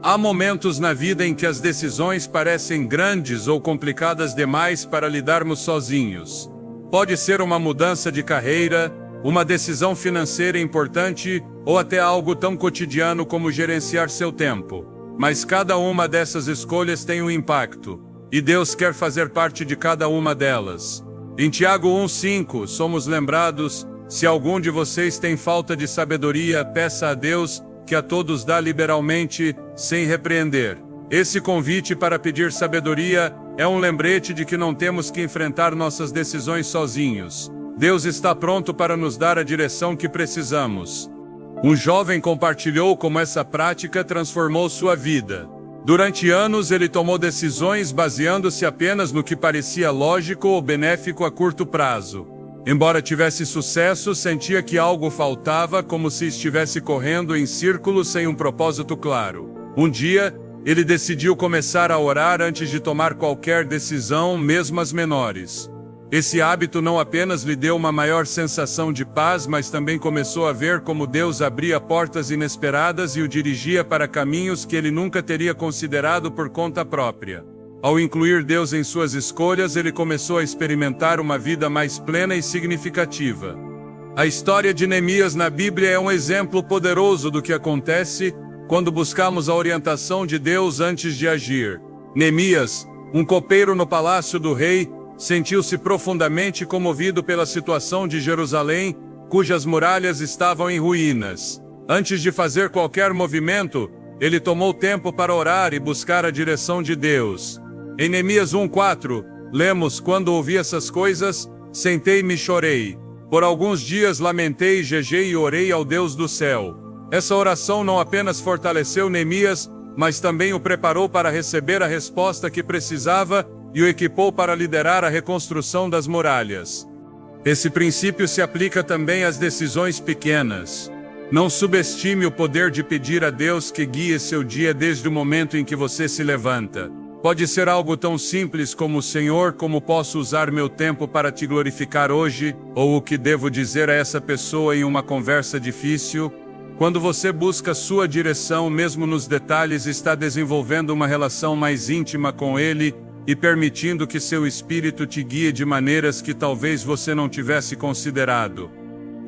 Há momentos na vida em que as decisões parecem grandes ou complicadas demais para lidarmos sozinhos. Pode ser uma mudança de carreira, uma decisão financeira importante ou até algo tão cotidiano como gerenciar seu tempo. Mas cada uma dessas escolhas tem um impacto, e Deus quer fazer parte de cada uma delas. Em Tiago 1,5 somos lembrados: se algum de vocês tem falta de sabedoria, peça a Deus, que a todos dá liberalmente, sem repreender. Esse convite para pedir sabedoria é um lembrete de que não temos que enfrentar nossas decisões sozinhos. Deus está pronto para nos dar a direção que precisamos. Um jovem compartilhou como essa prática transformou sua vida. Durante anos ele tomou decisões baseando-se apenas no que parecia lógico ou benéfico a curto prazo. Embora tivesse sucesso, sentia que algo faltava, como se estivesse correndo em círculos sem um propósito claro. Um dia, ele decidiu começar a orar antes de tomar qualquer decisão, mesmo as menores. Esse hábito não apenas lhe deu uma maior sensação de paz, mas também começou a ver como Deus abria portas inesperadas e o dirigia para caminhos que ele nunca teria considerado por conta própria. Ao incluir Deus em suas escolhas, ele começou a experimentar uma vida mais plena e significativa. A história de Neemias na Bíblia é um exemplo poderoso do que acontece quando buscamos a orientação de Deus antes de agir. Neemias, um copeiro no palácio do rei, sentiu-se profundamente comovido pela situação de Jerusalém, cujas muralhas estavam em ruínas. Antes de fazer qualquer movimento, ele tomou tempo para orar e buscar a direção de Deus. Em Neemias 1,4, lemos: quando ouvi essas coisas, sentei-me e chorei. Por alguns dias lamentei, jejei e orei ao Deus do céu. Essa oração não apenas fortaleceu Neemias, mas também o preparou para receber a resposta que precisava e o equipou para liderar a reconstrução das muralhas. Esse princípio se aplica também às decisões pequenas. Não subestime o poder de pedir a Deus que guie seu dia desde o momento em que você se levanta. Pode ser algo tão simples como: Senhor, como posso usar meu tempo para te glorificar hoje? Ou o que devo dizer a essa pessoa em uma conversa difícil? Quando você busca sua direção, mesmo nos detalhes, está desenvolvendo uma relação mais íntima com Ele e permitindo que seu espírito te guie de maneiras que talvez você não tivesse considerado.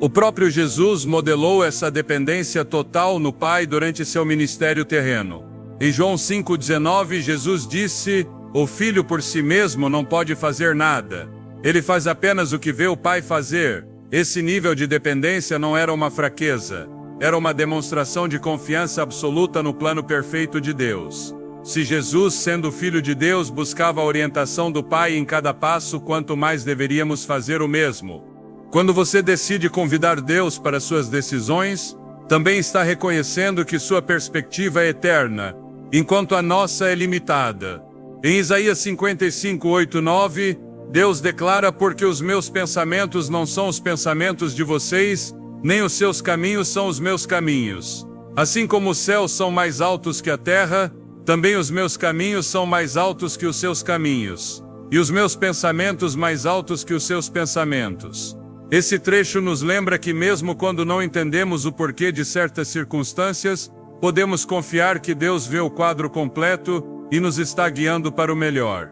O próprio Jesus modelou essa dependência total no Pai durante seu ministério terreno. Em João 5,19, Jesus disse: "O Filho por si mesmo não pode fazer nada. Ele faz apenas o que vê o Pai fazer." Esse nível de dependência não era uma fraqueza, era uma demonstração de confiança absoluta no plano perfeito de Deus. Se Jesus, sendo Filho de Deus, buscava a orientação do Pai em cada passo, quanto mais deveríamos fazer o mesmo. Quando você decide convidar Deus para suas decisões, também está reconhecendo que sua perspectiva é eterna, enquanto a nossa é limitada. Em Isaías 55:8-9, Deus declara: "Porque os meus pensamentos não são os pensamentos de vocês, nem os seus caminhos são os meus caminhos. Assim como os céus são mais altos que a terra, também os meus caminhos são mais altos que os seus caminhos, e os meus pensamentos mais altos que os seus pensamentos." Esse trecho nos lembra que mesmo quando não entendemos o porquê de certas circunstâncias, podemos confiar que Deus vê o quadro completo e nos está guiando para o melhor.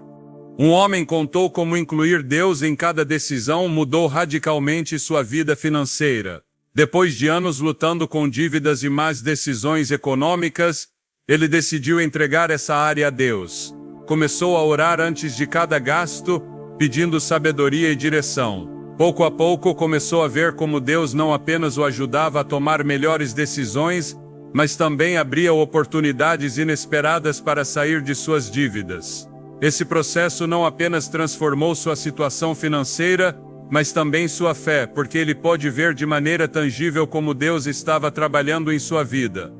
Um homem contou como incluir Deus em cada decisão mudou radicalmente sua vida financeira. Depois de anos lutando com dívidas e más decisões econômicas, ele decidiu entregar essa área a Deus. Começou a orar antes de cada gasto, pedindo sabedoria e direção. Pouco a pouco começou a ver como Deus não apenas o ajudava a tomar melhores decisões, mas também abria oportunidades inesperadas para sair de suas dívidas. Esse processo não apenas transformou sua situação financeira, mas também sua fé, porque ele pôde ver de maneira tangível como Deus estava trabalhando em sua vida.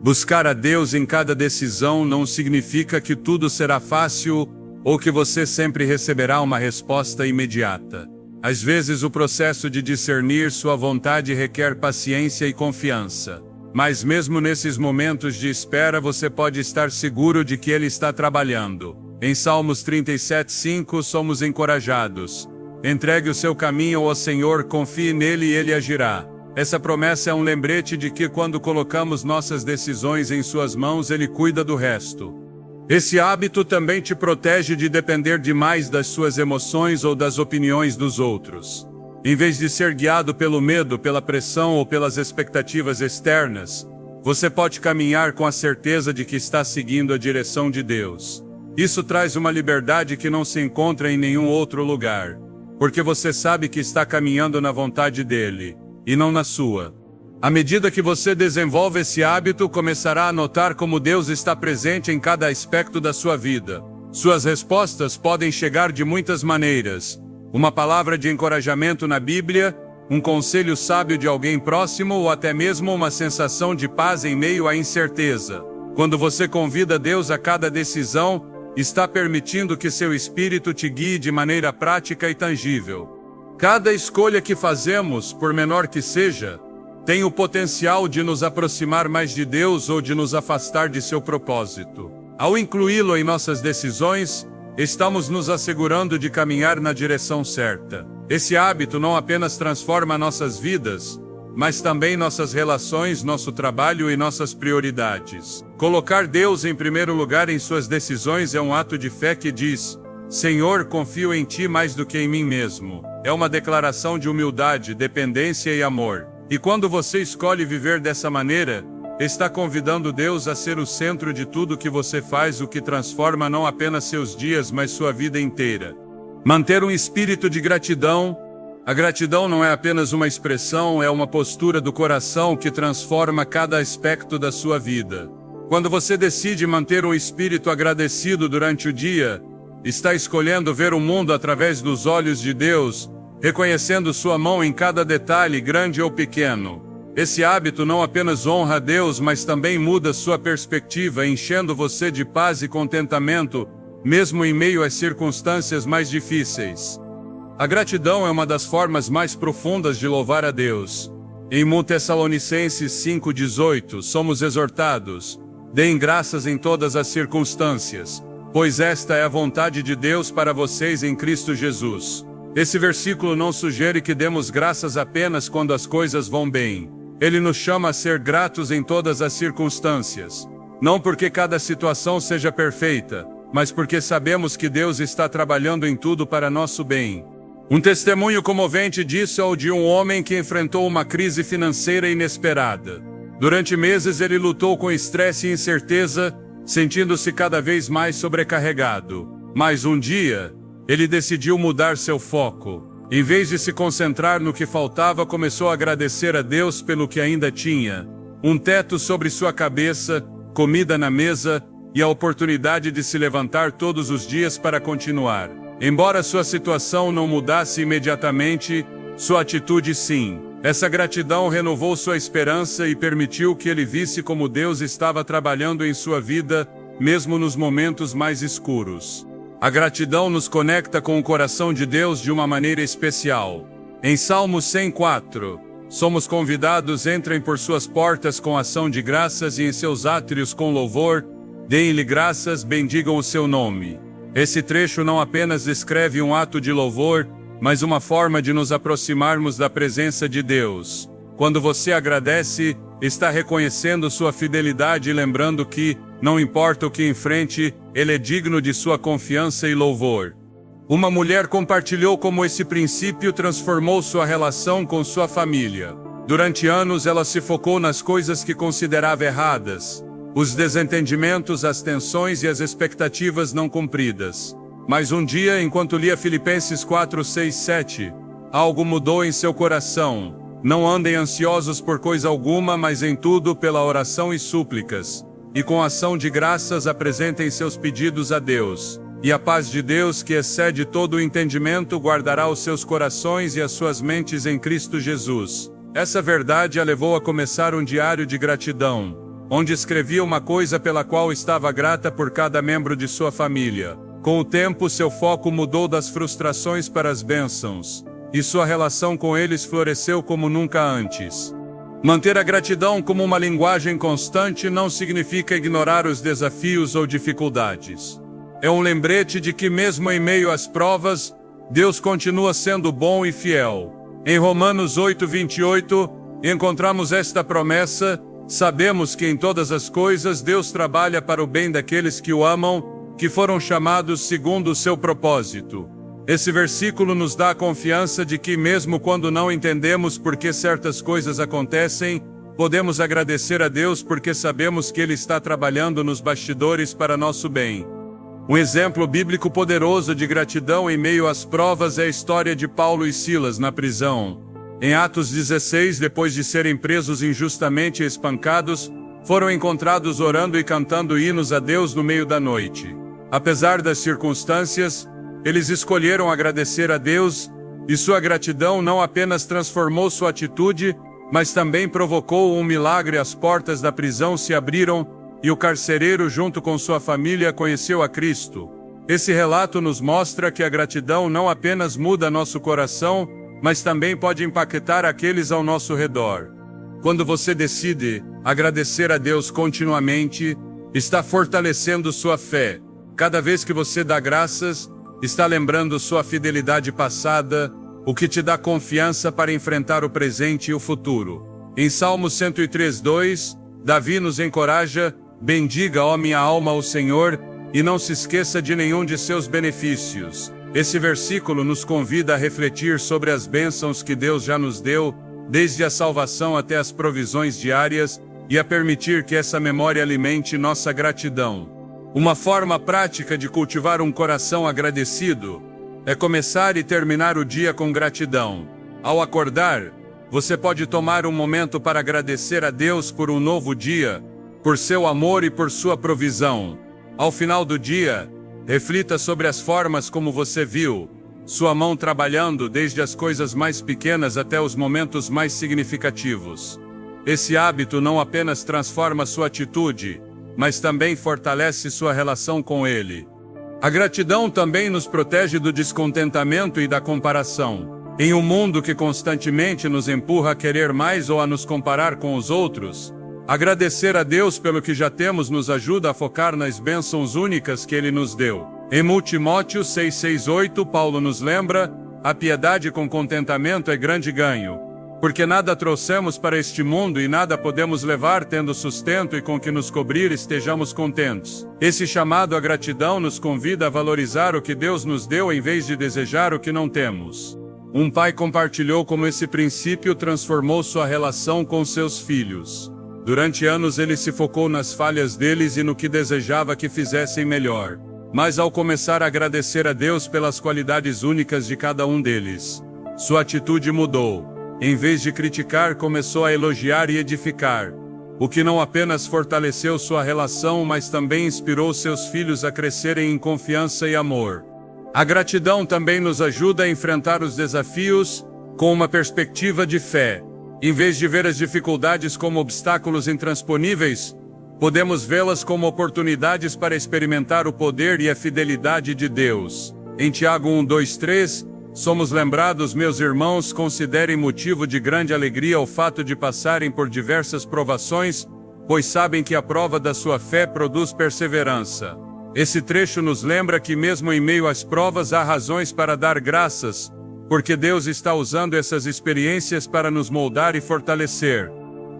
Buscar a Deus em cada decisão não significa que tudo será fácil ou que você sempre receberá uma resposta imediata. Às vezes o processo de discernir sua vontade requer paciência e confiança. Mas mesmo nesses momentos de espera você pode estar seguro de que Ele está trabalhando. Em Salmos 37:5 somos encorajados: "Entregue o seu caminho ao Senhor, confie nele e Ele agirá." Essa promessa é um lembrete de que quando colocamos nossas decisões em suas mãos, Ele cuida do resto. Esse hábito também te protege de depender demais das suas emoções ou das opiniões dos outros. Em vez de ser guiado pelo medo, pela pressão ou pelas expectativas externas, você pode caminhar com a certeza de que está seguindo a direção de Deus. Isso traz uma liberdade que não se encontra em nenhum outro lugar, porque você sabe que está caminhando na vontade dele, e não na sua. À medida que você desenvolve esse hábito, começará a notar como Deus está presente em cada aspecto da sua vida. Suas respostas podem chegar de muitas maneiras: uma palavra de encorajamento na Bíblia, um conselho sábio de alguém próximo ou até mesmo uma sensação de paz em meio à incerteza. Quando você convida Deus a cada decisão, está permitindo que seu espírito te guie de maneira prática e tangível. Cada escolha que fazemos, por menor que seja, tem o potencial de nos aproximar mais de Deus ou de nos afastar de seu propósito. Ao incluí-lo em nossas decisões, estamos nos assegurando de caminhar na direção certa. Esse hábito não apenas transforma nossas vidas, mas também nossas relações, nosso trabalho e nossas prioridades. Colocar Deus em primeiro lugar em suas decisões é um ato de fé que diz: "Senhor, confio em Ti mais do que em mim mesmo." É uma declaração de humildade, dependência e amor. E quando você escolhe viver dessa maneira, está convidando Deus a ser o centro de tudo que você faz, o que transforma não apenas seus dias, mas sua vida inteira. Manter um espírito de gratidão. A gratidão não é apenas uma expressão, é uma postura do coração que transforma cada aspecto da sua vida. Quando você decide manter um espírito agradecido durante o dia, está escolhendo ver o mundo através dos olhos de Deus, reconhecendo sua mão em cada detalhe, grande ou pequeno. Esse hábito não apenas honra a Deus, mas também muda sua perspectiva, enchendo você de paz e contentamento, mesmo em meio às circunstâncias mais difíceis. A gratidão é uma das formas mais profundas de louvar a Deus. Em 1 Tessalonicenses 5,18, somos exortados: deem graças em todas as circunstâncias, pois esta é a vontade de Deus para vocês em Cristo Jesus. Esse versículo não sugere que demos graças apenas quando as coisas vão bem. Ele nos chama a ser gratos em todas as circunstâncias. Não porque cada situação seja perfeita, mas porque sabemos que Deus está trabalhando em tudo para nosso bem. Um testemunho comovente disso é o de um homem que enfrentou uma crise financeira inesperada. Durante meses ele lutou com estresse e incerteza, sentindo-se cada vez mais sobrecarregado. Mas um dia, ele decidiu mudar seu foco. Em vez de se concentrar no que faltava, começou a agradecer a Deus pelo que ainda tinha: um teto sobre sua cabeça, comida na mesa e a oportunidade de se levantar todos os dias para continuar. Embora sua situação não mudasse imediatamente, sua atitude sim. Essa gratidão renovou sua esperança e permitiu que ele visse como Deus estava trabalhando em sua vida, mesmo nos momentos mais escuros. A gratidão nos conecta com o coração de Deus de uma maneira especial. Em Salmo 104, somos convidados: entrem por suas portas com ação de graças e em seus átrios com louvor, deem-lhe graças, bendigam o seu nome. Esse trecho não apenas descreve um ato de louvor, mas uma forma de nos aproximarmos da presença de Deus. Quando você agradece, está reconhecendo sua fidelidade e lembrando que, não importa o que enfrente, Ele é digno de sua confiança e louvor. Uma mulher compartilhou como esse princípio transformou sua relação com sua família. Durante anos ela se focou nas coisas que considerava erradas: os desentendimentos, as tensões e as expectativas não cumpridas. Mas um dia, enquanto lia Filipenses 4, 6, 7, algo mudou em seu coração. Não andem ansiosos por coisa alguma, mas em tudo pela oração e súplicas, e com ação de graças apresentem seus pedidos a Deus. E a paz de Deus, que excede todo o entendimento, guardará os seus corações e as suas mentes em Cristo Jesus. Essa verdade a levou a começar um diário de gratidão, onde escrevia uma coisa pela qual estava grata por cada membro de sua família. Com o tempo, seu foco mudou das frustrações para as bênçãos, e sua relação com eles floresceu como nunca antes. Manter a gratidão como uma linguagem constante não significa ignorar os desafios ou dificuldades. É um lembrete de que, mesmo em meio às provas, Deus continua sendo bom e fiel. Em Romanos 8, 28, encontramos esta promessa: sabemos que em todas as coisas Deus trabalha para o bem daqueles que o amam, que foram chamados segundo o seu propósito. Esse versículo nos dá a confiança de que, mesmo quando não entendemos por que certas coisas acontecem, podemos agradecer a Deus porque sabemos que Ele está trabalhando nos bastidores para nosso bem. Um exemplo bíblico poderoso de gratidão em meio às provas é a história de Paulo e Silas na prisão. Em Atos 16, depois de serem presos injustamente e espancados, foram encontrados orando e cantando hinos a Deus no meio da noite. Apesar das circunstâncias, eles escolheram agradecer a Deus, e sua gratidão não apenas transformou sua atitude, mas também provocou um milagre. As portas da prisão se abriram, e o carcereiro, junto com sua família, conheceu a Cristo. Esse relato nos mostra que a gratidão não apenas muda nosso coração, mas também pode impactar aqueles ao nosso redor. Quando você decide agradecer a Deus continuamente, está fortalecendo sua fé. Cada vez que você dá graças, está lembrando sua fidelidade passada, o que te dá confiança para enfrentar o presente e o futuro. Em Salmo 103, 2, Davi nos encoraja: bendiga, ó minha alma, o Senhor, e não se esqueça de nenhum de seus benefícios. Esse versículo nos convida a refletir sobre as bênçãos que Deus já nos deu, desde a salvação até as provisões diárias, e a permitir que essa memória alimente nossa gratidão. Uma forma prática de cultivar um coração agradecido é começar e terminar o dia com gratidão. Ao acordar, você pode tomar um momento para agradecer a Deus por um novo dia, por seu amor e por sua provisão. Ao final do dia, reflita sobre as formas como você viu sua mão trabalhando, desde as coisas mais pequenas até os momentos mais significativos. Esse hábito não apenas transforma sua atitude, mas também fortalece sua relação com Ele. A gratidão também nos protege do descontentamento e da comparação. Em um mundo que constantemente nos empurra a querer mais ou a nos comparar com os outros, agradecer a Deus pelo que já temos nos ajuda a focar nas bênçãos únicas que Ele nos deu. Em Timóteo 6,6-8, Paulo nos lembra: a piedade com contentamento é grande ganho, porque nada trouxemos para este mundo e nada podemos levar tendo sustento e com que nos cobrir estejamos contentes. Esse chamado à gratidão nos convida a valorizar o que Deus nos deu em vez de desejar o que não temos. Um pai compartilhou como esse princípio transformou sua relação com seus filhos. Durante anos ele se focou nas falhas deles e no que desejava que fizessem melhor. Mas ao começar a agradecer a Deus pelas qualidades únicas de cada um deles, sua atitude mudou. Em vez de criticar, começou a elogiar e edificar, o que não apenas fortaleceu sua relação, mas também inspirou seus filhos a crescerem em confiança e amor. A gratidão também nos ajuda a enfrentar os desafios com uma perspectiva de fé. Em vez de ver as dificuldades como obstáculos intransponíveis, podemos vê-las como oportunidades para experimentar o poder e a fidelidade de Deus. Em Tiago 1:2-3, somos lembrados: meus irmãos, considerem motivo de grande alegria o fato de passarem por diversas provações, pois sabem que a prova da sua fé produz perseverança. Esse trecho nos lembra que mesmo em meio às provas há razões para dar graças, porque Deus está usando essas experiências para nos moldar e fortalecer.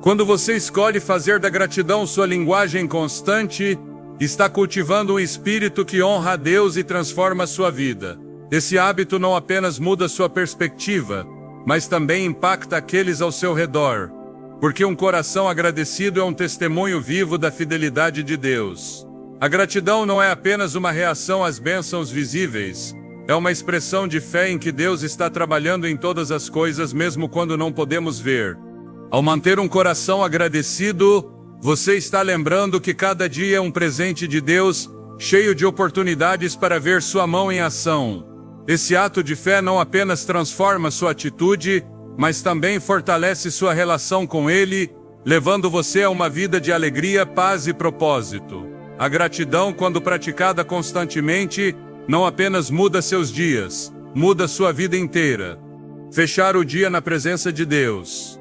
Quando você escolhe fazer da gratidão sua linguagem constante, está cultivando um espírito que honra a Deus e transforma sua vida. Esse hábito não apenas muda sua perspectiva, mas também impacta aqueles ao seu redor, porque um coração agradecido é um testemunho vivo da fidelidade de Deus. A gratidão não é apenas uma reação às bênçãos visíveis, é uma expressão de fé em que Deus está trabalhando em todas as coisas mesmo quando não podemos ver. Ao manter um coração agradecido, você está lembrando que cada dia é um presente de Deus, cheio de oportunidades para ver sua mão em ação. Esse ato de fé não apenas transforma sua atitude, mas também fortalece sua relação com Ele, levando você a uma vida de alegria, paz e propósito. A gratidão, quando praticada constantemente, não apenas muda seus dias, muda sua vida inteira. Fechar o dia na presença de Deus.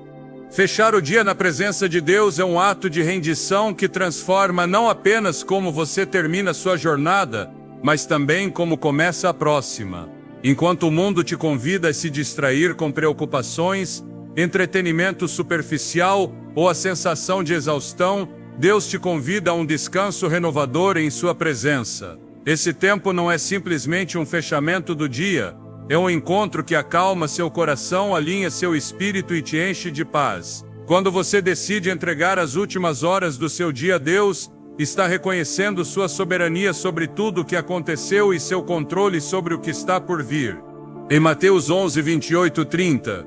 Fechar o dia na presença de Deus é um ato de rendição que transforma não apenas como você termina sua jornada, mas também como começa a próxima. Enquanto o mundo te convida a se distrair com preocupações, entretenimento superficial ou a sensação de exaustão, Deus te convida a um descanso renovador em sua presença. Esse tempo não é simplesmente um fechamento do dia, é um encontro que acalma seu coração, alinha seu espírito e te enche de paz. Quando você decide entregar as últimas horas do seu dia a Deus, está reconhecendo sua soberania sobre tudo o que aconteceu e seu controle sobre o que está por vir. Em Mateus 11:28-30,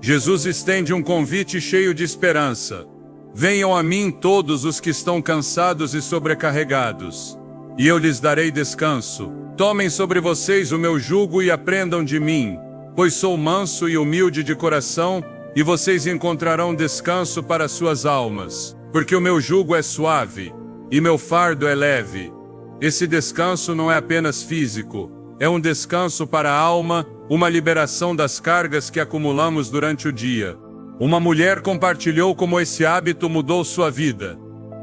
Jesus estende um convite cheio de esperança. Venham a mim todos os que estão cansados e sobrecarregados, e eu lhes darei descanso. Tomem sobre vocês o meu jugo e aprendam de mim, pois sou manso e humilde de coração, e vocês encontrarão descanso para suas almas, porque o meu jugo é suave, e meu fardo é leve. Esse descanso não é apenas físico, é um descanso para a alma, uma liberação das cargas que acumulamos durante o dia. Uma mulher compartilhou como esse hábito mudou sua vida.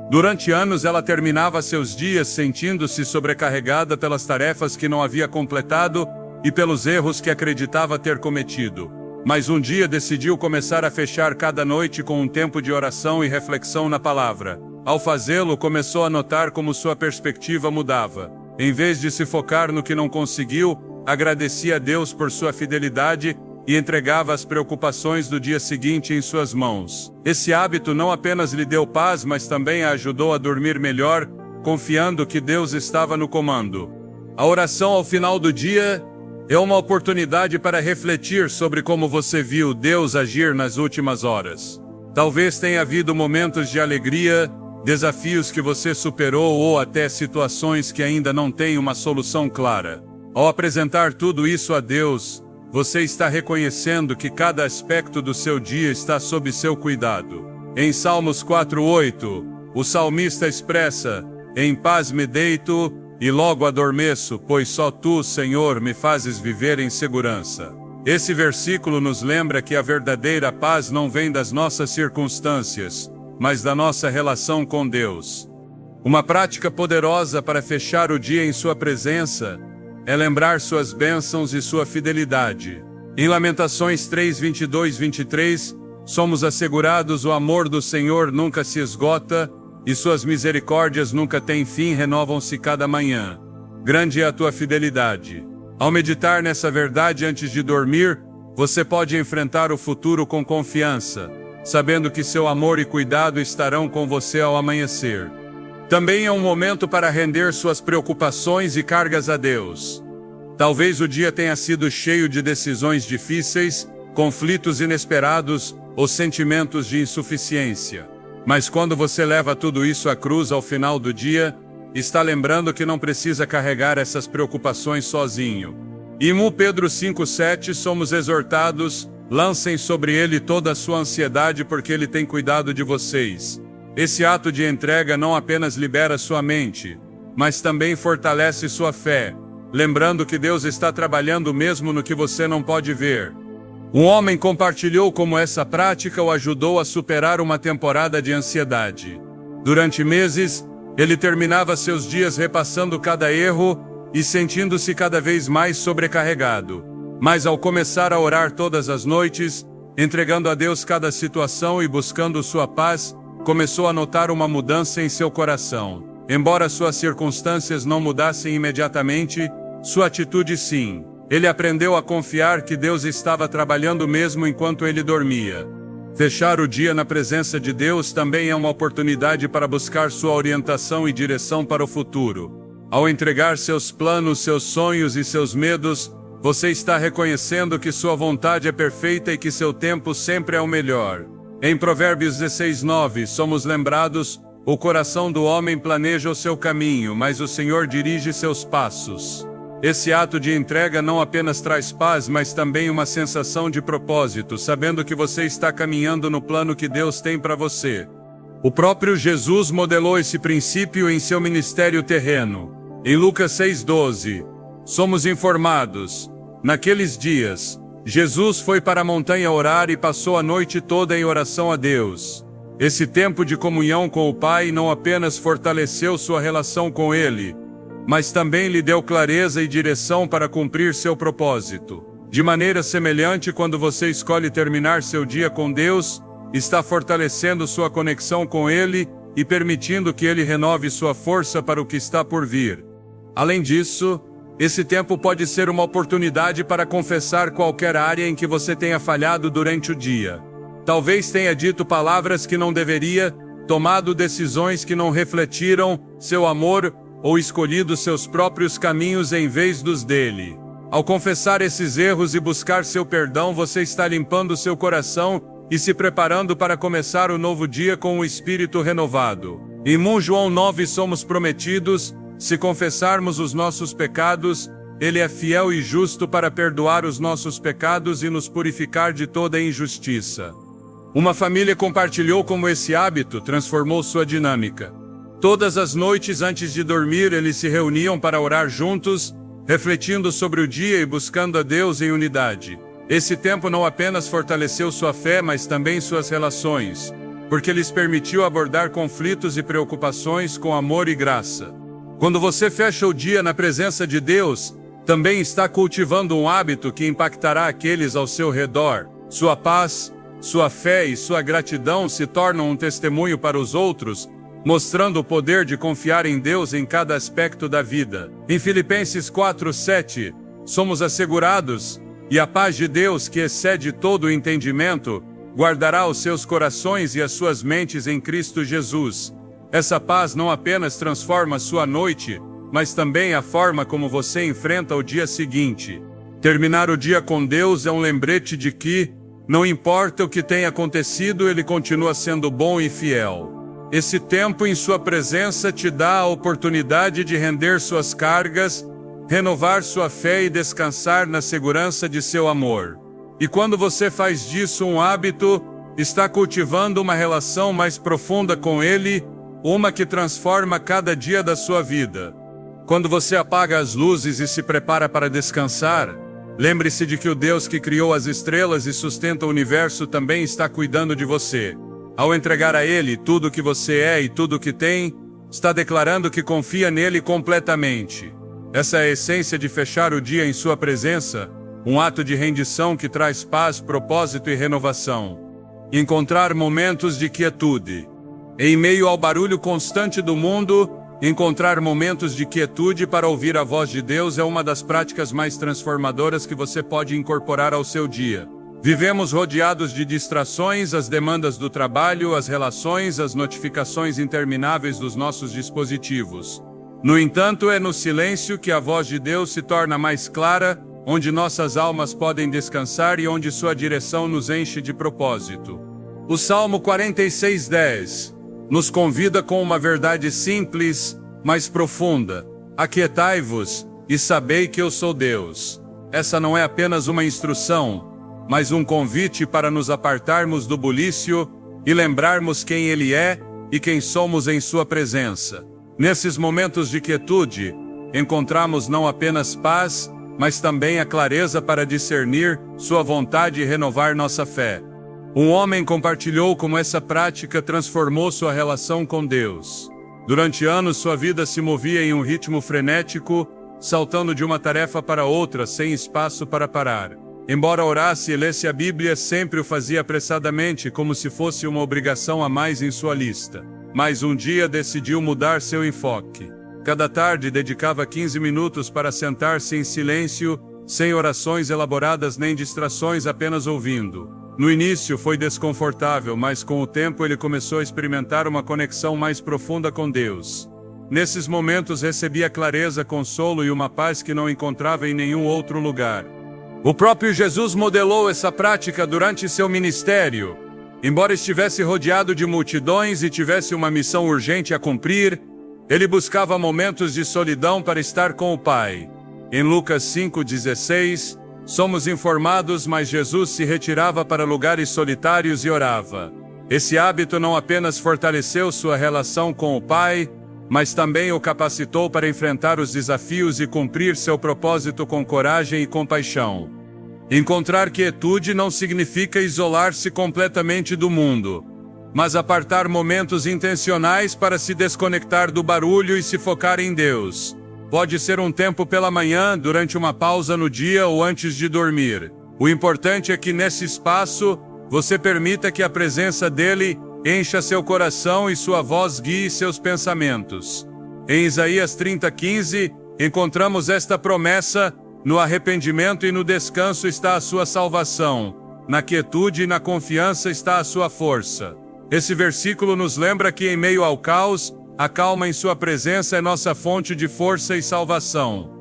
Durante anos ela terminava seus dias sentindo-se sobrecarregada pelas tarefas que não havia completado e pelos erros que acreditava ter cometido. Mas um dia decidiu começar a fechar cada noite com um tempo de oração e reflexão na palavra. Ao fazê-lo, começou a notar como sua perspectiva mudava. Em vez de se focar no que não conseguiu, agradecia a Deus por sua fidelidade e entregava as preocupações do dia seguinte em suas mãos. Esse hábito não apenas lhe deu paz, mas também a ajudou a dormir melhor, confiando que Deus estava no comando. A oração ao final do dia é uma oportunidade para refletir sobre como você viu Deus agir nas últimas horas. Talvez tenha havido momentos de alegria, desafios que você superou ou até situações que ainda não têm uma solução clara. Ao apresentar tudo isso a Deus, você está reconhecendo que cada aspecto do seu dia está sob seu cuidado. Em Salmos 4:8, o salmista expressa: em paz me deito e logo adormeço, pois só tu, Senhor, me fazes viver em segurança. Esse versículo nos lembra que a verdadeira paz não vem das nossas circunstâncias, mas da nossa relação com Deus. Uma prática poderosa para fechar o dia em sua presença é lembrar suas bênçãos e sua fidelidade. Em Lamentações 3:22-23, somos assegurados: o amor do Senhor nunca se esgota, e suas misericórdias nunca têm fim, renovam-se cada manhã. Grande é a tua fidelidade. Ao meditar nessa verdade antes de dormir, você pode enfrentar o futuro com confiança, sabendo que seu amor e cuidado estarão com você ao amanhecer. Também é um momento para render suas preocupações e cargas a Deus. Talvez o dia tenha sido cheio de decisões difíceis, conflitos inesperados ou sentimentos de insuficiência. Mas quando você leva tudo isso à cruz ao final do dia, está lembrando que não precisa carregar essas preocupações sozinho. Em 1 Pedro 5:7 somos exortados: lancem sobre ele toda a sua ansiedade, porque ele tem cuidado de vocês. Esse ato de entrega não apenas libera sua mente, mas também fortalece sua fé, lembrando que Deus está trabalhando mesmo no que você não pode ver. Um homem compartilhou como essa prática o ajudou a superar uma temporada de ansiedade. Durante meses, ele terminava seus dias repassando cada erro e sentindo-se cada vez mais sobrecarregado. Mas ao começar a orar todas as noites, entregando a Deus cada situação e buscando sua paz, começou a notar uma mudança em seu coração. Embora suas circunstâncias não mudassem imediatamente, sua atitude sim. Ele aprendeu a confiar que Deus estava trabalhando mesmo enquanto ele dormia. Fechar o dia na presença de Deus também é uma oportunidade para buscar sua orientação e direção para o futuro. Ao entregar seus planos, seus sonhos e seus medos, você está reconhecendo que sua vontade é perfeita e que seu tempo sempre é o melhor. Em Provérbios 16:9, somos lembrados: o coração do homem planeja o seu caminho, mas o Senhor dirige seus passos. Esse ato de entrega não apenas traz paz, mas também uma sensação de propósito, sabendo que você está caminhando no plano que Deus tem para você. O próprio Jesus modelou esse princípio em seu ministério terreno. Em Lucas 6:12, somos informados: naqueles dias, Jesus foi para a montanha orar e passou a noite toda em oração a Deus. Esse tempo de comunhão com o Pai não apenas fortaleceu sua relação com Ele, mas também lhe deu clareza e direção para cumprir seu propósito. De maneira semelhante, quando você escolhe terminar seu dia com Deus, está fortalecendo sua conexão com Ele e permitindo que Ele renove sua força para o que está por vir. Além disso, esse tempo pode ser uma oportunidade para confessar qualquer área em que você tenha falhado durante o dia. Talvez tenha dito palavras que não deveria, tomado decisões que não refletiram seu amor ou escolhido seus próprios caminhos em vez dos dele. Ao confessar esses erros e buscar seu perdão, você está limpando seu coração e se preparando para começar o novo dia com um espírito renovado. Em 1 João 9 somos prometidos: se confessarmos os nossos pecados, Ele é fiel e justo para perdoar os nossos pecados e nos purificar de toda injustiça. Uma família compartilhou como esse hábito transformou sua dinâmica. Todas as noites antes de dormir, eles se reuniam para orar juntos, refletindo sobre o dia e buscando a Deus em unidade. Esse tempo não apenas fortaleceu sua fé, mas também suas relações, porque lhes permitiu abordar conflitos e preocupações com amor e graça. Quando você fecha o dia na presença de Deus, também está cultivando um hábito que impactará aqueles ao seu redor. Sua paz, sua fé e sua gratidão se tornam um testemunho para os outros, mostrando o poder de confiar em Deus em cada aspecto da vida. Em Filipenses 4:7, somos assegurados: e a paz de Deus, que excede todo o entendimento, guardará os seus corações e as suas mentes em Cristo Jesus. Essa paz não apenas transforma sua noite, mas também a forma como você enfrenta o dia seguinte. Terminar o dia com Deus é um lembrete de que, não importa o que tenha acontecido, Ele continua sendo bom e fiel. Esse tempo em sua presença te dá a oportunidade de render suas cargas, renovar sua fé e descansar na segurança de seu amor. E quando você faz disso um hábito, está cultivando uma relação mais profunda com Ele, uma que transforma cada dia da sua vida. Quando você apaga as luzes e se prepara para descansar, Lembre-se de que o Deus que criou as estrelas e sustenta o universo também está cuidando de você. Ao entregar a Ele tudo o que você é e tudo o que tem, está declarando que confia nele completamente. Essa é a essência de fechar o dia em sua presença, um ato de rendição que traz paz, propósito e renovação. Encontrar momentos de quietude. Em meio ao barulho constante do mundo, encontrar momentos de quietude para ouvir a voz de Deus é uma das práticas mais transformadoras que você pode incorporar ao seu dia. Vivemos rodeados de distrações, as demandas do trabalho, as relações, as notificações intermináveis dos nossos dispositivos. No entanto, é no silêncio que a voz de Deus se torna mais clara, onde nossas almas podem descansar e onde sua direção nos enche de propósito. O Salmo 46:10 nos convida com uma verdade simples, mas profunda. Aquietai-vos e sabei que eu sou Deus. Essa não é apenas uma instrução, mas um convite para nos apartarmos do bulício e lembrarmos quem Ele é e quem somos em sua presença. Nesses momentos de quietude, encontramos não apenas paz, mas também a clareza para discernir sua vontade e renovar nossa fé. Um homem compartilhou como essa prática transformou sua relação com Deus. Durante anos, sua vida se movia em um ritmo frenético, saltando de uma tarefa para outra sem espaço para parar. Embora orasse e lesse a Bíblia, sempre o fazia apressadamente, como se fosse uma obrigação a mais em sua lista. Mas um dia decidiu mudar seu enfoque. Cada tarde dedicava 15 minutos para sentar-se em silêncio, sem orações elaboradas nem distrações, apenas ouvindo. No início foi desconfortável, mas com o tempo ele começou a experimentar uma conexão mais profunda com Deus. Nesses momentos recebia clareza, consolo e uma paz que não encontrava em nenhum outro lugar. O próprio Jesus modelou essa prática durante seu ministério. Embora estivesse rodeado de multidões e tivesse uma missão urgente a cumprir, ele buscava momentos de solidão para estar com o Pai. Em Lucas 5:16, somos informados, mas Jesus se retirava para lugares solitários e orava. Esse hábito não apenas fortaleceu sua relação com o Pai, mas também o capacitou para enfrentar os desafios e cumprir seu propósito com coragem e compaixão. Encontrar quietude não significa isolar-se completamente do mundo, mas apartar momentos intencionais para se desconectar do barulho e se focar em Deus. Pode ser um tempo pela manhã, durante uma pausa no dia ou antes de dormir. O importante é que nesse espaço, você permita que a presença dele encha seu coração e sua voz guie seus pensamentos. Em Isaías 30:15, encontramos esta promessa: no arrependimento e no descanso está a sua salvação, na quietude e na confiança está a sua força. Esse versículo nos lembra que em meio ao caos, a calma em sua presença é nossa fonte de força e salvação.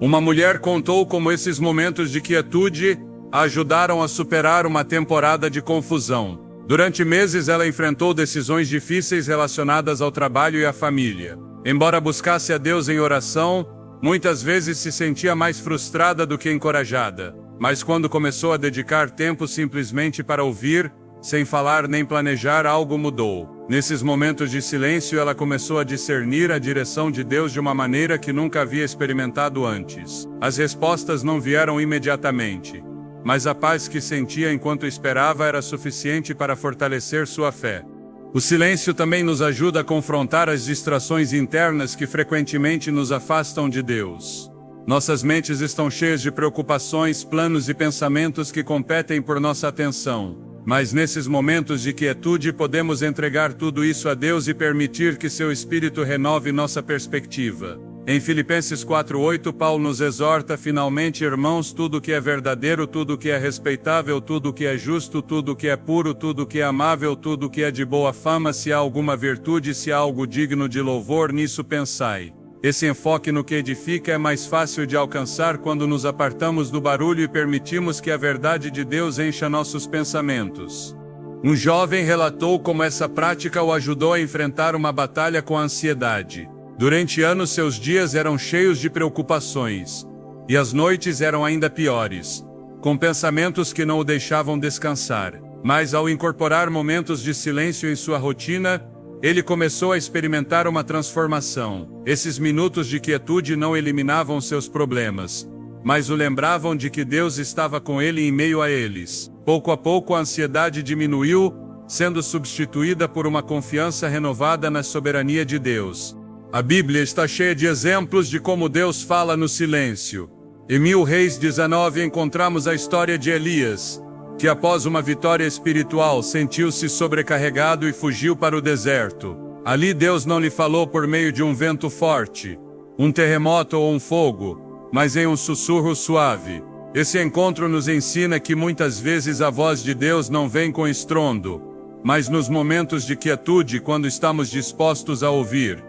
Uma mulher contou como esses momentos de quietude a ajudaram a superar uma temporada de confusão. Durante meses ela enfrentou decisões difíceis relacionadas ao trabalho e à família. Embora buscasse a Deus em oração, muitas vezes se sentia mais frustrada do que encorajada. Mas quando começou a dedicar tempo simplesmente para ouvir, sem falar nem planejar, algo mudou. Nesses momentos de silêncio ela começou a discernir a direção de Deus de uma maneira que nunca havia experimentado antes. As respostas não vieram imediatamente, mas a paz que sentia enquanto esperava era suficiente para fortalecer sua fé. O silêncio também nos ajuda a confrontar as distrações internas que frequentemente nos afastam de Deus. Nossas mentes estão cheias de preocupações, planos e pensamentos que competem por nossa atenção. Mas nesses momentos de quietude podemos entregar tudo isso a Deus e permitir que seu Espírito renove nossa perspectiva. Em Filipenses 4:8, Paulo nos exorta: finalmente, irmãos, tudo que é verdadeiro, tudo que é respeitável, tudo que é justo, tudo que é puro, tudo que é amável, tudo que é de boa fama, se há alguma virtude, se há algo digno de louvor, nisso pensai. Esse enfoque no que edifica é mais fácil de alcançar quando nos apartamos do barulho e permitimos que a verdade de Deus encha nossos pensamentos. Um jovem relatou como essa prática o ajudou a enfrentar uma batalha com a ansiedade. Durante anos seus dias eram cheios de preocupações, e as noites eram ainda piores, com pensamentos que não o deixavam descansar. Mas ao incorporar momentos de silêncio em sua rotina, ele começou a experimentar uma transformação. Esses minutos de quietude não eliminavam seus problemas, mas o lembravam de que Deus estava com ele em meio a eles. Pouco a pouco a ansiedade diminuiu, sendo substituída por uma confiança renovada na soberania de Deus. A Bíblia está cheia de exemplos de como Deus fala no silêncio. Em 1 Reis 19 encontramos a história de Elias, que após uma vitória espiritual sentiu-se sobrecarregado e fugiu para o deserto. Ali Deus não lhe falou por meio de um vento forte, um terremoto ou um fogo, mas em um sussurro suave. Esse encontro nos ensina que muitas vezes a voz de Deus não vem com estrondo, mas nos momentos de quietude, quando estamos dispostos a ouvir.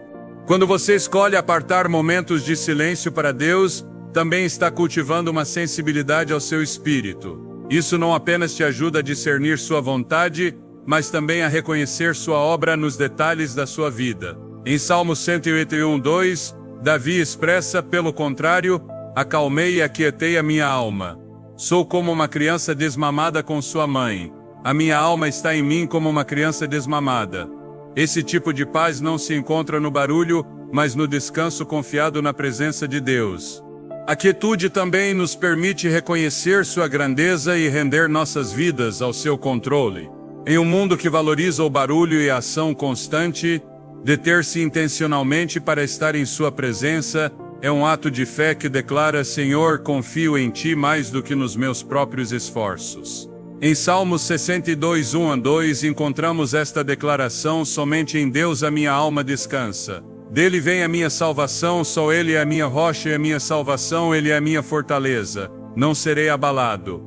Quando você escolhe apartar momentos de silêncio para Deus, também está cultivando uma sensibilidade ao seu espírito. Isso não apenas te ajuda a discernir sua vontade, mas também a reconhecer sua obra nos detalhes da sua vida. Em Salmo 181:2, Davi expressa, pelo contrário, acalmei e aquietei a minha alma. Sou como uma criança desmamada com sua mãe. A minha alma está em mim como uma criança desmamada. Esse tipo de paz não se encontra no barulho, mas no descanso confiado na presença de Deus. A quietude também nos permite reconhecer sua grandeza e render nossas vidas ao seu controle. Em um mundo que valoriza o barulho e a ação constante, deter-se intencionalmente para estar em sua presença é um ato de fé que declara: Senhor, confio em Ti mais do que nos meus próprios esforços. Em Salmos 62:1-2 encontramos esta declaração: somente em Deus a minha alma descansa. Dele vem a minha salvação, só Ele é a minha rocha e a minha salvação, Ele é a minha fortaleza. Não serei abalado.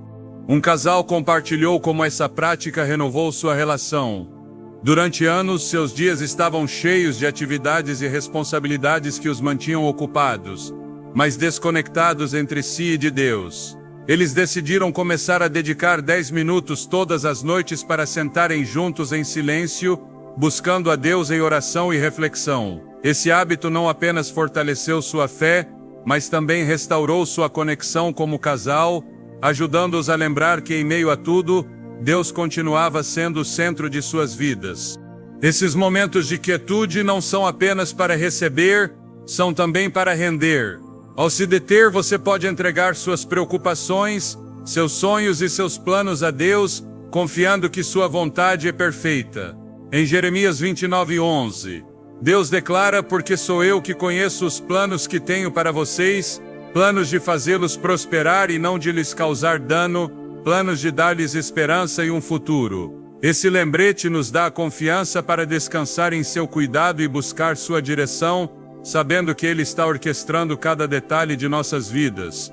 Um casal compartilhou como essa prática renovou sua relação. Durante anos, seus dias estavam cheios de atividades e responsabilidades que os mantinham ocupados, mas desconectados entre si e de Deus. Eles decidiram começar a dedicar 10 minutos todas as noites para sentarem juntos em silêncio, buscando a Deus em oração e reflexão. Esse hábito não apenas fortaleceu sua fé, mas também restaurou sua conexão como casal, ajudando-os a lembrar que em meio a tudo, Deus continuava sendo o centro de suas vidas. Esses momentos de quietude não são apenas para receber, são também para render. Ao se deter, você pode entregar suas preocupações, seus sonhos e seus planos a Deus, confiando que sua vontade é perfeita. Em Jeremias 29:11, Deus declara: porque sou eu que conheço os planos que tenho para vocês, planos de fazê-los prosperar e não de lhes causar dano, planos de dar-lhes esperança e um futuro. Esse lembrete nos dá a confiança para descansar em seu cuidado e buscar sua direção, sabendo que Ele está orquestrando cada detalhe de nossas vidas.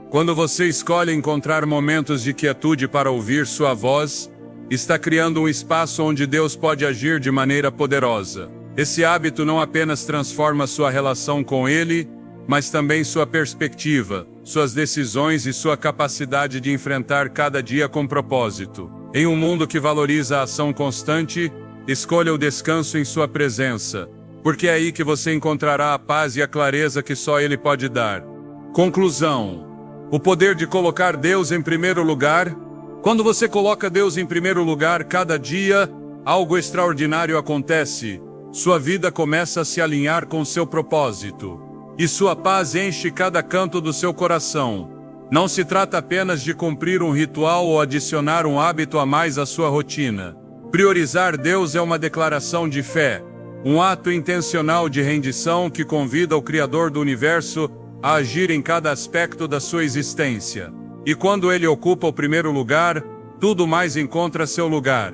Quando você escolhe encontrar momentos de quietude para ouvir sua voz, está criando um espaço onde Deus pode agir de maneira poderosa. Esse hábito não apenas transforma sua relação com Ele, mas também sua perspectiva, suas decisões e sua capacidade de enfrentar cada dia com propósito. Em um mundo que valoriza a ação constante, escolha o descanso em sua presença, porque é aí que você encontrará a paz e a clareza que só Ele pode dar. Conclusão: o poder de colocar Deus em primeiro lugar. Quando você coloca Deus em primeiro lugar cada dia, algo extraordinário acontece. Sua vida começa a se alinhar com seu propósito, e sua paz enche cada canto do seu coração. Não se trata apenas de cumprir um ritual ou adicionar um hábito a mais à sua rotina. Priorizar Deus é uma declaração de fé, um ato intencional de rendição que convida o Criador do Universo a agir em cada aspecto da sua existência. E quando Ele ocupa o primeiro lugar, tudo mais encontra seu lugar.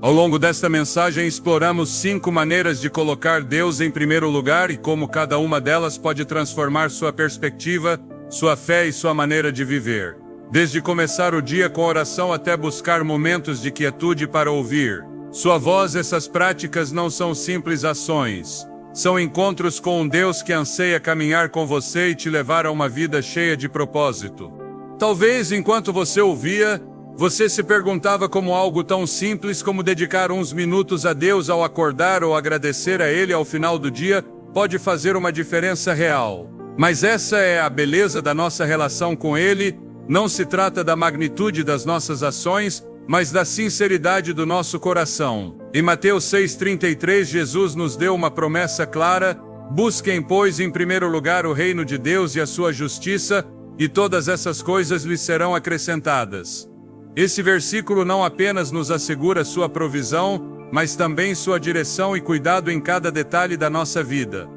Ao longo desta mensagem exploramos 5 maneiras de colocar Deus em primeiro lugar e como cada uma delas pode transformar sua perspectiva, sua fé e sua maneira de viver. Desde começar o dia com oração até buscar momentos de quietude para ouvir sua voz, essas práticas não são simples ações. São encontros com um Deus que anseia caminhar com você e te levar a uma vida cheia de propósito. Talvez enquanto você ouvia, você se perguntava como algo tão simples como dedicar uns minutos a Deus ao acordar ou agradecer a Ele ao final do dia pode fazer uma diferença real. Mas essa é a beleza da nossa relação com Ele. Não se trata da magnitude das nossas ações, mas da sinceridade do nosso coração. Em Mateus 6,33, Jesus nos deu uma promessa clara: busquem, pois, em primeiro lugar o reino de Deus e a sua justiça, e todas essas coisas lhe serão acrescentadas. Esse versículo não apenas nos assegura sua provisão, mas também sua direção e cuidado em cada detalhe da nossa vida.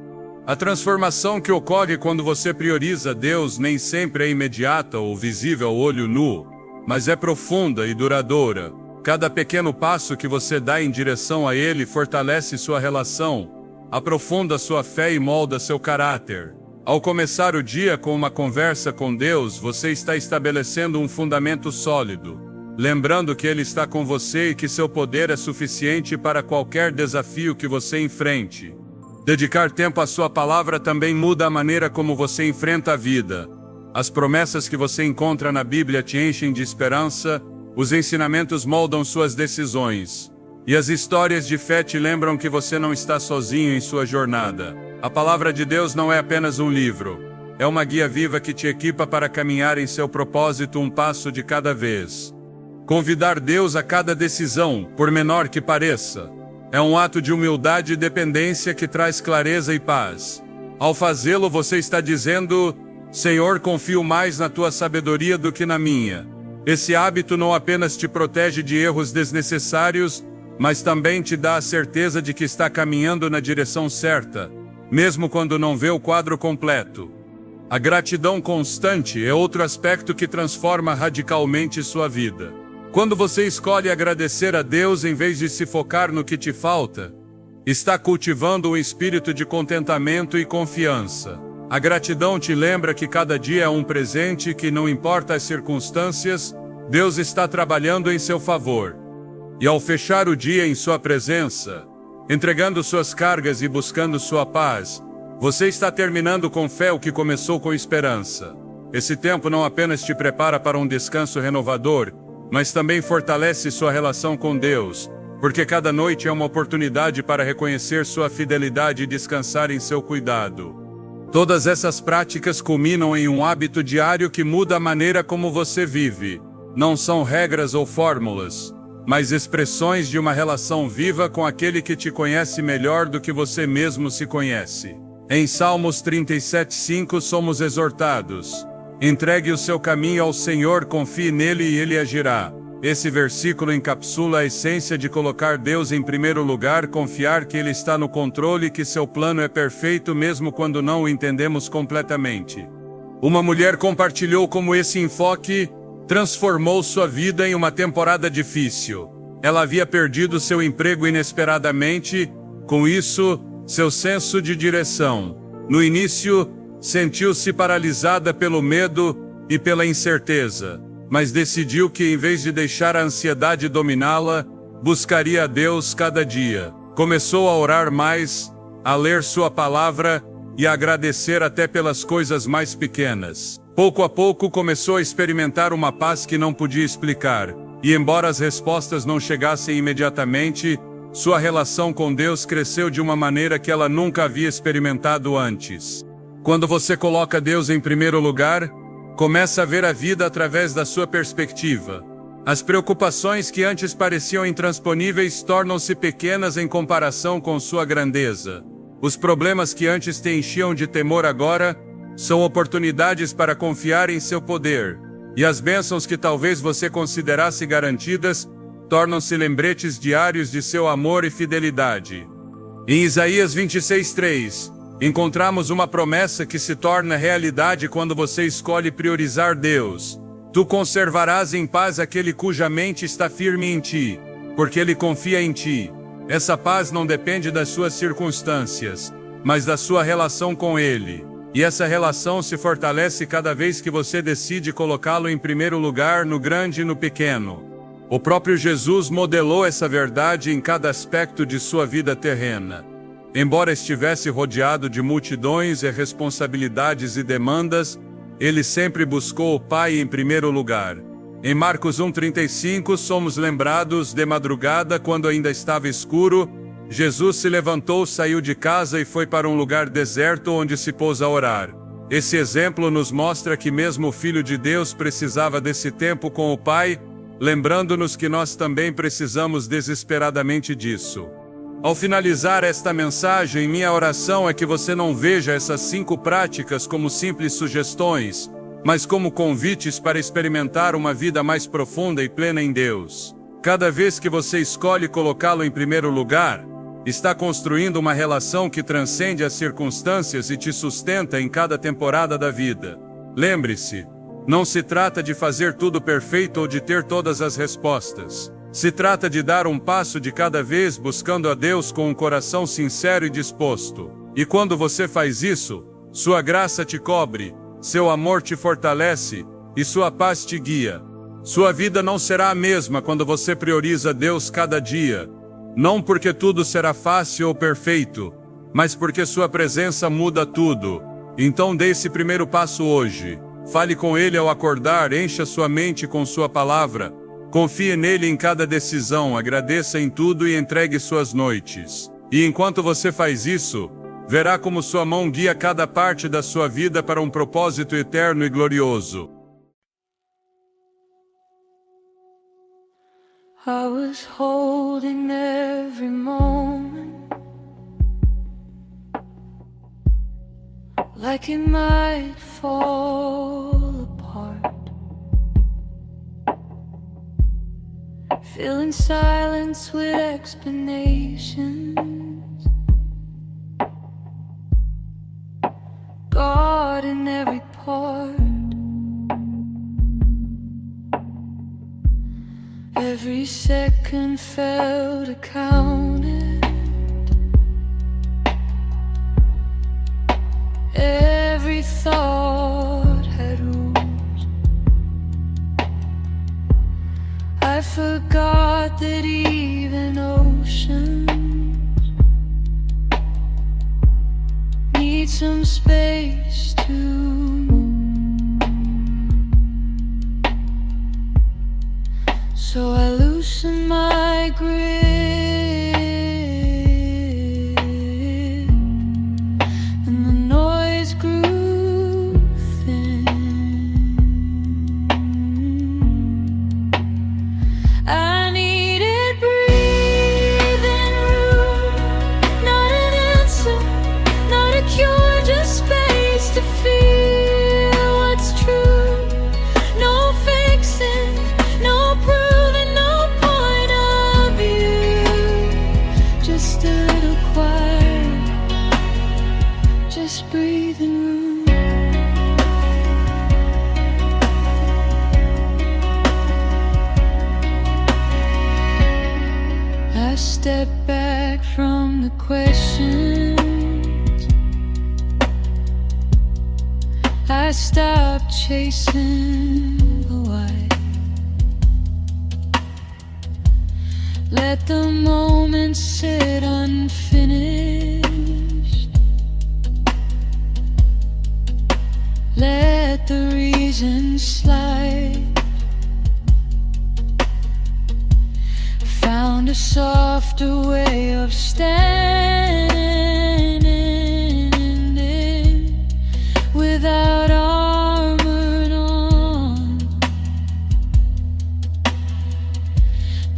A transformação que ocorre quando você prioriza Deus nem sempre é imediata ou visível ao olho nu, mas é profunda e duradoura. Cada pequeno passo que você dá em direção a Ele fortalece sua relação, aprofunda sua fé e molda seu caráter. Ao começar o dia com uma conversa com Deus, você está estabelecendo um fundamento sólido, lembrando que Ele está com você e que seu poder é suficiente para qualquer desafio que você enfrente. Dedicar tempo à sua palavra também muda a maneira como você enfrenta a vida. As promessas que você encontra na Bíblia te enchem de esperança, os ensinamentos moldam suas decisões, e as histórias de fé te lembram que você não está sozinho em sua jornada. A palavra de Deus não é apenas um livro, é uma guia viva que te equipa para caminhar em seu propósito um passo de cada vez. Convidar Deus a cada decisão, por menor que pareça, é um ato de humildade e dependência que traz clareza e paz. Ao fazê-lo, você está dizendo: Senhor, confio mais na tua sabedoria do que na minha. Esse hábito não apenas te protege de erros desnecessários, mas também te dá a certeza de que está caminhando na direção certa, mesmo quando não vê o quadro completo. A gratidão constante é outro aspecto que transforma radicalmente sua vida. Quando você escolhe agradecer a Deus em vez de se focar no que te falta, está cultivando um espírito de contentamento e confiança. A gratidão te lembra que cada dia é um presente e que, não importa as circunstâncias, Deus está trabalhando em seu favor. E ao fechar o dia em sua presença, entregando suas cargas e buscando sua paz, você está terminando com fé o que começou com esperança. Esse tempo não apenas te prepara para um descanso renovador, mas também fortalece sua relação com Deus, porque cada noite é uma oportunidade para reconhecer sua fidelidade e descansar em seu cuidado. Todas essas práticas culminam em um hábito diário que muda a maneira como você vive. Não são regras ou fórmulas, mas expressões de uma relação viva com aquele que te conhece melhor do que você mesmo se conhece. Em Salmos 37:5 somos exortados: entregue o seu caminho ao Senhor, confie nele e ele agirá. Esse versículo encapsula a essência de colocar Deus em primeiro lugar, confiar que Ele está no controle e que seu plano é perfeito mesmo quando não o entendemos completamente. Uma mulher compartilhou como esse enfoque transformou sua vida em uma temporada difícil. Ela havia perdido seu emprego inesperadamente, com isso, seu senso de direção. No início, sentiu-se paralisada pelo medo e pela incerteza, mas decidiu que, em vez de deixar a ansiedade dominá-la, buscaria a Deus cada dia. Começou a orar mais, a ler sua palavra e a agradecer até pelas coisas mais pequenas. Pouco a pouco começou a experimentar uma paz que não podia explicar, e embora as respostas não chegassem imediatamente, sua relação com Deus cresceu de uma maneira que ela nunca havia experimentado antes. Quando você coloca Deus em primeiro lugar, começa a ver a vida através da sua perspectiva. As preocupações que antes pareciam intransponíveis tornam-se pequenas em comparação com sua grandeza. Os problemas que antes te enchiam de temor agora são oportunidades para confiar em seu poder. E as bênçãos que talvez você considerasse garantidas tornam-se lembretes diários de seu amor e fidelidade. Em Isaías 26:3, encontramos uma promessa que se torna realidade quando você escolhe priorizar Deus. Tu conservarás em paz aquele cuja mente está firme em ti, porque ele confia em ti. Essa paz não depende das suas circunstâncias, mas da sua relação com ele. E essa relação se fortalece cada vez que você decide colocá-lo em primeiro lugar no grande e no pequeno. O próprio Jesus modelou essa verdade em cada aspecto de sua vida terrena. Embora estivesse rodeado de multidões e responsabilidades e demandas, ele sempre buscou o Pai em primeiro lugar. Em Marcos 1:35 somos lembrados, de madrugada, quando ainda estava escuro, Jesus se levantou, saiu de casa e foi para um lugar deserto onde se pôs a orar. Esse exemplo nos mostra que mesmo o Filho de Deus precisava desse tempo com o Pai, lembrando-nos que nós também precisamos desesperadamente disso. Ao finalizar esta mensagem, minha oração é que você não veja essas 5 práticas como simples sugestões, mas como convites para experimentar uma vida mais profunda e plena em Deus. Cada vez que você escolhe colocá-lo em primeiro lugar, está construindo uma relação que transcende as circunstâncias e te sustenta em cada temporada da vida. Lembre-se, não se trata de fazer tudo perfeito ou de ter todas as respostas. Se trata de dar um passo de cada vez buscando a Deus com um coração sincero e disposto. E quando você faz isso, sua graça te cobre, seu amor te fortalece e sua paz te guia. Sua vida não será a mesma quando você prioriza Deus cada dia. Não porque tudo será fácil ou perfeito, mas porque sua presença muda tudo. Então dê esse primeiro passo hoje. Fale com Ele ao acordar, encha sua mente com sua palavra. Confie nele em cada decisão, agradeça em tudo e entregue suas noites. E enquanto você faz isso, verá como sua mão guia cada parte da sua vida para um propósito eterno e glorioso. I was holding every moment like it might fall apart, filling silence with explanations, God in every part. Every second felt accounted, every thought had rules. I forgot that even oceans need some space to move. So I loosened my grip, and the noise grew thin. I needed breathing room, not an answer, not a cure, just space to feel what's true. No fixing, no proof, breathing room. I step back from the questions, I stop chasing the why. Let the moment sit unfinished, let the reason slide. Found a softer way of standing without armor on.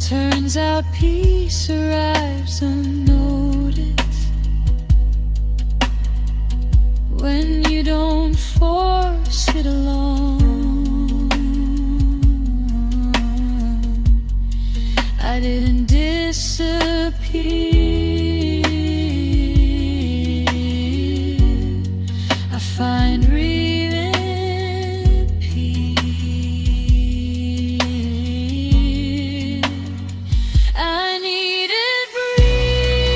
Turns out peace arrives unnoticed when you don't force it along. I didn't disappear, I find real peace. I needed breathing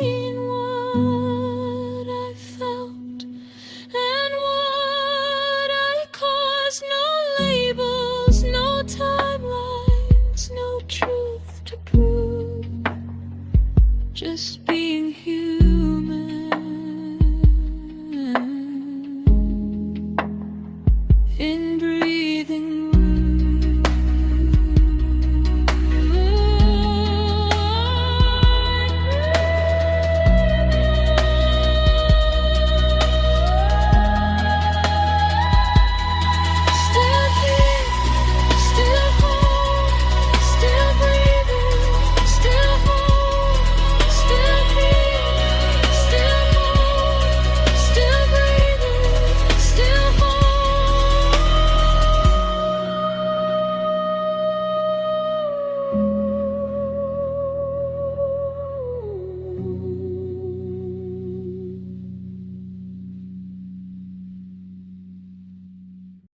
between what I felt and what I caused. No labels, no timelines, no truth to prove. Just being human.